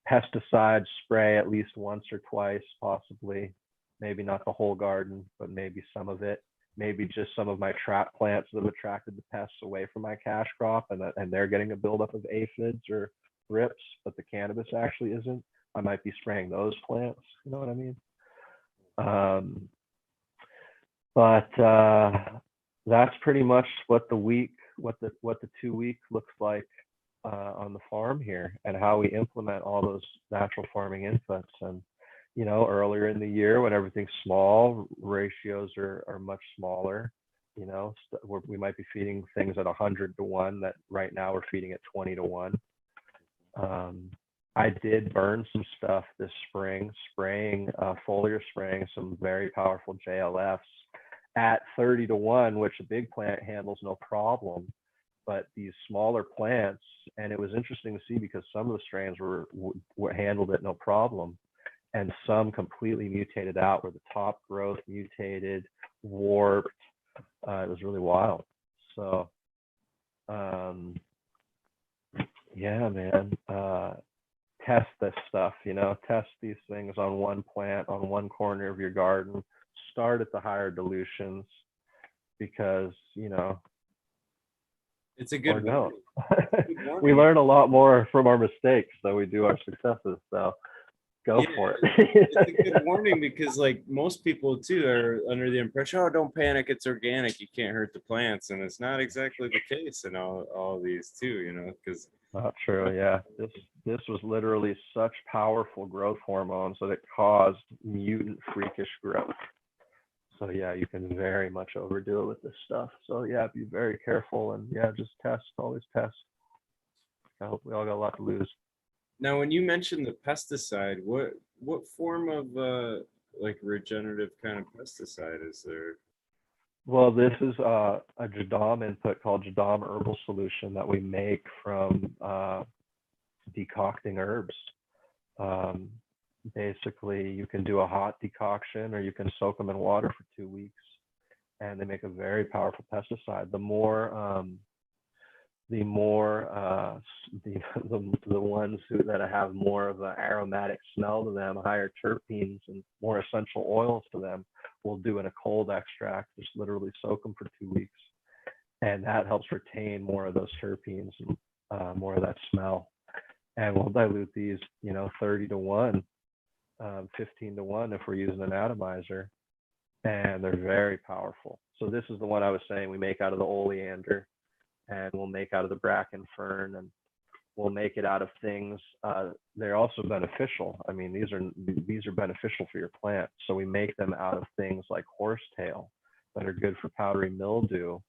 pesticide spray at least once or twice, possibly, maybe not the whole garden, but maybe some of it. Maybe just some of my trap plants that have attracted the pests away from my cash crop, and they're getting a buildup of aphids or thrips, but the cannabis actually isn't. I might be spraying those plants. You know what I mean? But that's pretty much what the 2 week looks like on the farm here, and how we implement all those natural farming inputs. And earlier in the year, when everything's small, ratios are much smaller. We might be feeding things at 100 to 1. That right now we're feeding at 20 to 1. I did burn some stuff this spring, foliar spraying some very powerful JLFs at 30 to 1, which a big plant handles no problem. But these smaller plants, and it was interesting to see because some of the strains were handled it no problem, and some completely mutated out where the top growth mutated, warped. It was really wild. So, yeah, man, test this stuff, test these things on one plant, on one corner of your garden. Start at the higher dilutions because, it's a good no. warning. We learn a lot more from our mistakes than we do our successes. So go for it. It's a good warning because like most people too are under the impression, oh, don't panic, it's organic, you can't hurt the plants. And it's not exactly the case in all these too, because not true. Yeah. This was literally such powerful growth hormones that it caused mutant freakish growth. So yeah, you can very much overdo it with this stuff. So yeah, be very careful and yeah, just test, always test. I hope we all got a lot to lose. Now, when you mentioned the pesticide, what form of like regenerative kind of pesticide is there? Well, this is a Jadon input called Jadon herbal solution that we make from decocting herbs. Basically, you can do a hot decoction or you can soak them in water for 2 weeks, and they make a very powerful pesticide. The ones that have more of an aromatic smell to them, higher terpenes and more essential oils to them, we'll do in a cold extract, just literally soak them for 2 weeks. And that helps retain more of those terpenes and more of that smell. And we'll dilute these, 30 to 1, 15 to 1 if we're using an atomizer. And they're very powerful. So this is the one I was saying we make out of the oleander, and we'll make out of the bracken fern, and we'll make it out of things. They're also beneficial. I mean, these are beneficial for your plant. So we make them out of things like horsetail that are good for powdery mildew,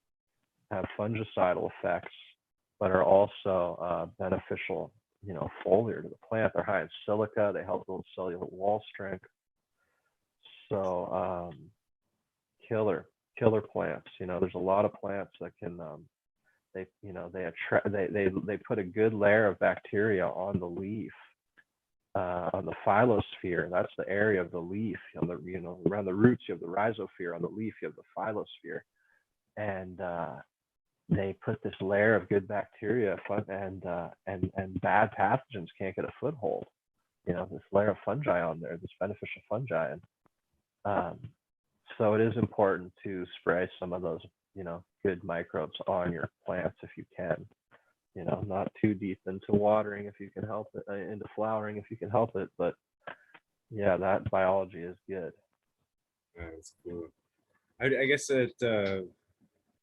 have fungicidal effects, but are also beneficial, foliar to the plant. They're high in silica. They help build cellular wall strength. So killer plants. There's a lot of plants that can they put a good layer of bacteria on the leaf, on the phyllosphere. That's the area of the leaf. Around the roots you have the rhizosphere. On the leaf you have the phyllosphere, and they put this layer of good bacteria, and bad pathogens can't get a foothold. This layer of fungi on there, this beneficial fungi, and so it is important to spray some of those good microbes on your plants if you can. Not too deep into watering if you can help it, into flowering if you can help it, but yeah, that biology is good. That's cool. I guess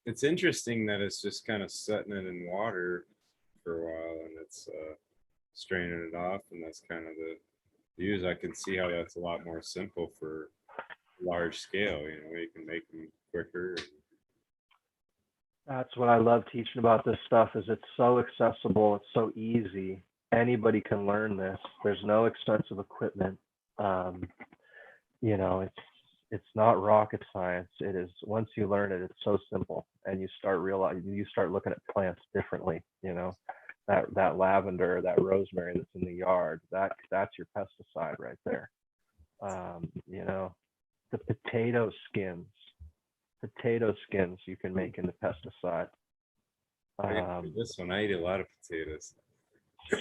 it's interesting that it's just kind of setting it in water for a while and it's straining it off, and that's kind of the use. I can see how that's a lot more simple for large scale. You can make them quicker. That's what I love teaching about this stuff, is it's so accessible, it's so easy. Anybody can learn this. There's no expensive equipment. It's not rocket science. It is, once you learn it, it's so simple, and you start looking at plants differently. That lavender, that rosemary that's in the yard, that's your pesticide right there. The potato skins you can make into pesticide. This one, I eat a lot of potatoes.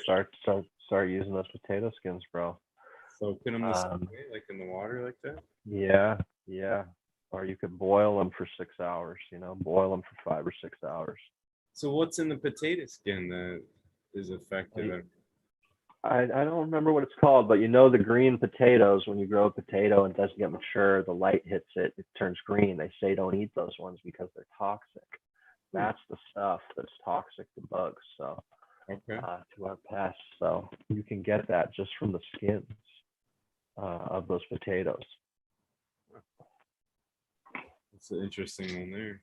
Start using those potato skins, bro. Soaking them the same way, like in the water like that? Yeah. Or you could boil them for 6 hours, boil them for 5 or 6 hours. So what's in the potato skin that is effective? I don't remember what it's called, but the green potatoes, when you grow a potato and it doesn't get mature, the light hits it, it turns green. They say don't eat those ones because they're toxic. That's the stuff that's toxic to bugs, so to our pests. So you can get that just from the skins of those potatoes. It's an interesting one there.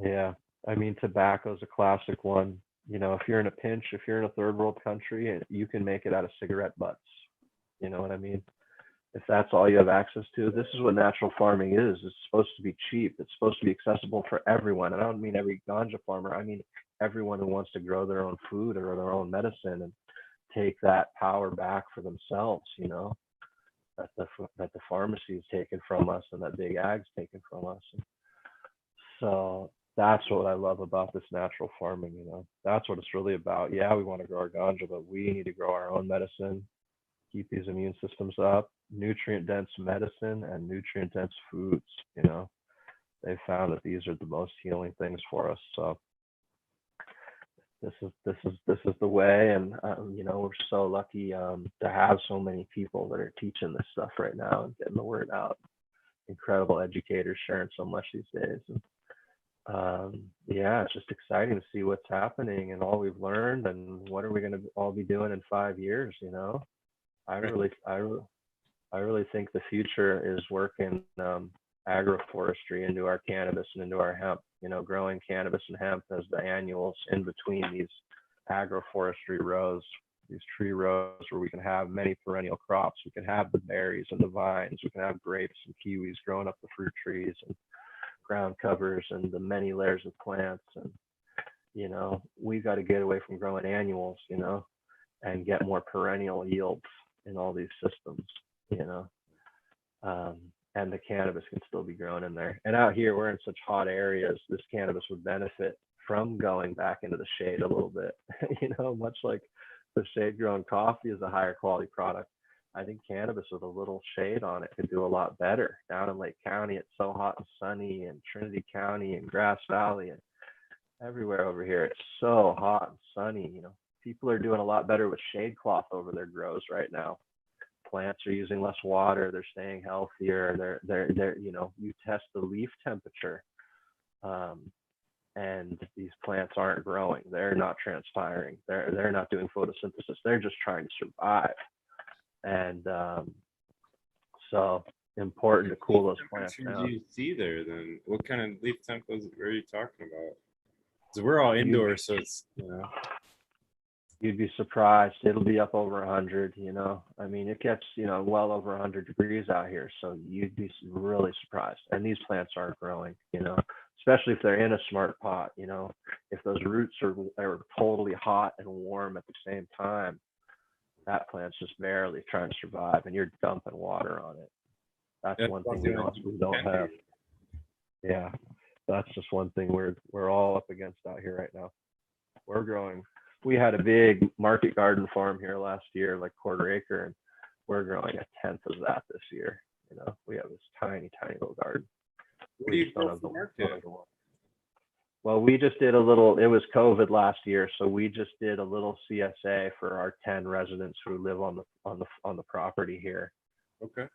Yeah, I mean, tobacco is a classic one. You know, if you're in a pinch, if you're in a third world country, and you can make it out of cigarette butts. You know what I mean? If that's all you have access to, this is what natural farming is. It's supposed to be cheap. It's supposed to be accessible for everyone. And I don't mean every ganja farmer. I mean everyone who wants to grow their own food or their own medicine and take that power back for themselves, you know, that the pharmacy is taken from us and that big ag's taken from us. And so that's what I love about this natural farming, you know. That's what it's really about. Yeah, we want to grow our ganja, but we need to grow our own medicine, keep these immune systems up, nutrient dense medicine and nutrient dense foods, you know. They found that these are the most healing things for us. So this is the way. And you know, we're so lucky to have so many people that are teaching this stuff right now and getting the word out. Incredible educators sharing so much these days. And yeah, it's just exciting to see what's happening and all we've learned and what are we going to all be doing in 5 years, you know. I really think the future is working agroforestry into our cannabis and into our hemp, you know, growing cannabis and hemp as the annuals in between these agroforestry rows, these tree rows where we can have many perennial crops. We can have the berries and the vines. We can have grapes and kiwis growing up the fruit trees and ground covers and the many layers of plants. And, you know, we've got to get away from growing annuals, you know, and get more perennial yields in all these systems, you know. And the cannabis can still be grown in there. And out here, we're in such hot areas, this cannabis would benefit from going back into the shade a little bit, you know, much like the shade grown coffee is a higher quality product. I think cannabis with a little shade on it could do a lot better. Down in Lake County, it's so hot and sunny, and Trinity County and Grass Valley and everywhere over here, it's so hot and sunny. You know, people are doing a lot better with shade cloth over their grows right now. Plants are using less water, they're staying healthier, they're you know, you test the leaf temperature, and these plants aren't growing, they're not transpiring, they're not doing photosynthesis, they're just trying to survive. And so important to cool those plants down. Do you see there then? What kind of leaf temperatures are you talking about? Because we're all indoors, so it's, you know. You'd be surprised. It'll be up over 100, you know. I mean, it gets, you know, well over 100 degrees out here. So you'd be really surprised. And these plants aren't growing, you know, especially if they're in a smart pot, you know. If those roots are totally hot and warm at the same time, that plant's just barely trying to survive, and you're dumping water on it. That's one thing we don't have. Yeah, that's just one thing we're all up against out here right now. We're growing. We had a big market garden farm here last year, like 1/4 acre, and we're growing 1/10 of that this year. You know, we have this tiny little garden. What do you grow for market? Well, we just did a little, it was COVID last year, so we just did a little CSA for our 10 residents who live on the property here. Okay.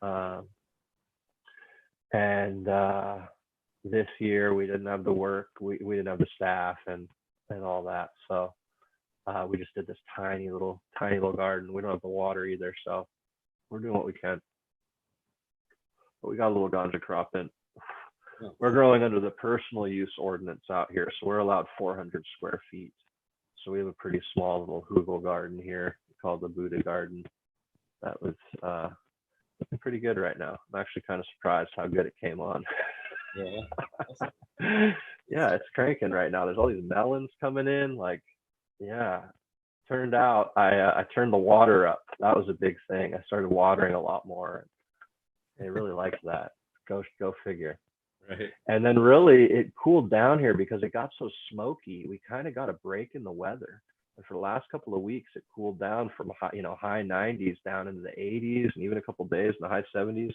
And this year we didn't have the work, we didn't have the staff and all that, so we just did this tiny little garden. We don't have the water either, so we're doing what we can. But we got a little ganja crop in. We're growing under the personal use ordinance out here, so we're allowed 400 square feet. So we have a pretty small little hugel garden here called the Buddha Garden. That was looking pretty good right now. I'm actually kind of surprised how good it came on. Yeah. Yeah, it's cranking right now. There's all these melons coming in. Like, yeah. Turned out I turned the water up. That was a big thing. I started watering a lot more. They really liked that. Go figure. Right. And then really it cooled down here because it got so smoky. We kind of got a break in the weather. And for the last couple of weeks, it cooled down from high 90s down into the 80s and even a couple of days in the high 70s.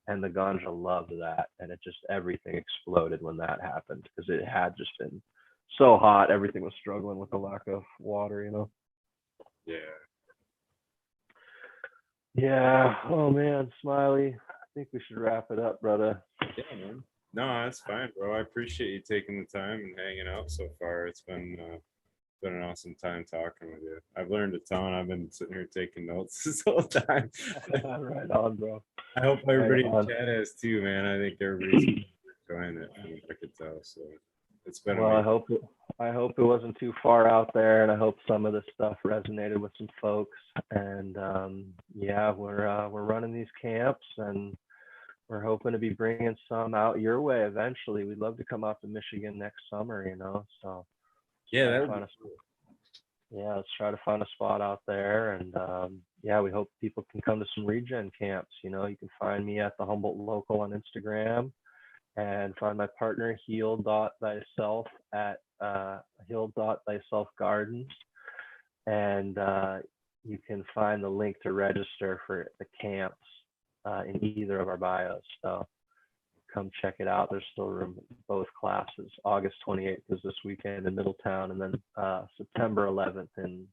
And the ganja loved that. And it just, everything exploded when that happened because it had just been so hot. Everything was struggling with the lack of water, you know? Yeah. Yeah. Oh man, Smiley. I think we should wrap it up, brother. Yeah, man. No, that's fine, bro. I appreciate you taking the time and hanging out so far. It's been an awesome time talking with you. I've learned a ton. I've been sitting here taking notes this whole time. Right on, bro. I hope everybody in chat has too, man. I think everybody's enjoying it from what I could tell. So it's been Well, amazing. I hope it wasn't too far out there, and I hope some of this stuff resonated with some folks. And yeah, we're running these camps, and we're hoping to be bringing some out your way eventually. We'd love to come out to Michigan next summer, you know. So Yeah, try to that would find be a yeah, let's try to find a spot out there, and yeah, we hope people can come to some regen camps. You know, you can find me at the Humboldt Local on Instagram, and find my partner heal.thyself at heal.thyself gardens, and you can find the link to register for the camps in either of our bios. So come check it out. There's still room in both classes. August 28th is this weekend in Middletown, and then September 11th in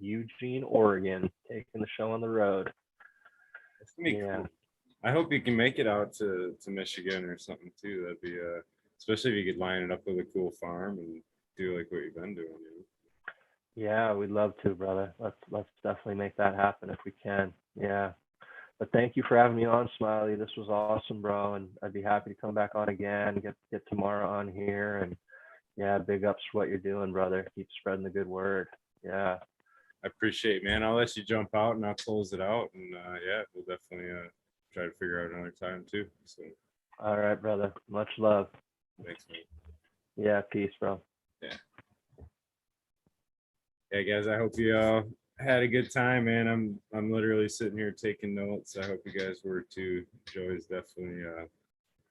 Eugene, Oregon, taking the show on the road. It's gonna be cool. I hope you can make it out to Michigan or something too. That'd be especially if you could line it up with a cool farm and do like what you've been doing. You know? Yeah, we'd love to, brother. Let's definitely make that happen if we can. Yeah. But thank you for having me on, Smiley. This was awesome, bro, and I'd be happy to come back on again. Get tomorrow on here, and yeah, big ups for what you're doing, brother. Keep spreading the good word. Yeah. I appreciate it, man. I'll let you jump out and I'll close it out. And yeah, we'll definitely try to figure out another time too. So All right, brother. Much love. thanks, man. Yeah, peace, bro. Yeah. Yeah, guys. I hope you had a good time, man. I'm literally sitting here taking notes. I hope you guys were too. Joey's definitely a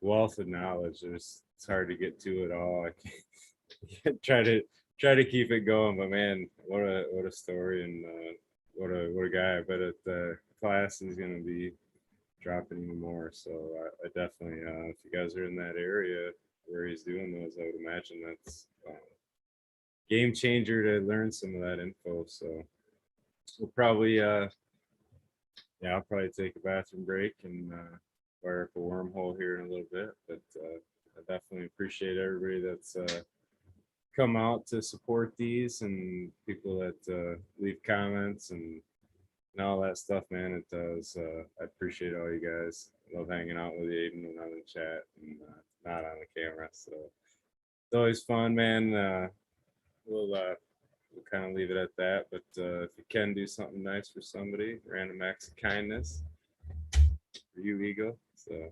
wealth of knowledge. It's hard to get to it all. I can't try to keep it going, but man, what a story, and what a guy. I bet at the class is gonna be dropping even more. So I definitely, if you guys are in that area where he's doing those, I would imagine that's game changer to learn some of that info. So we'll probably, yeah, I'll probably take a bathroom break and fire up a wormhole here in a little bit. But I definitely appreciate everybody that's come out to support these, and people that leave comments and all that stuff, man. It does. I appreciate all you guys. I love hanging out with you even when I'm in chat and not on the camera. So it's always fun, man. We'll kind of leave it at that. But if you can do something nice for somebody, random acts of kindness for you, Eagle. So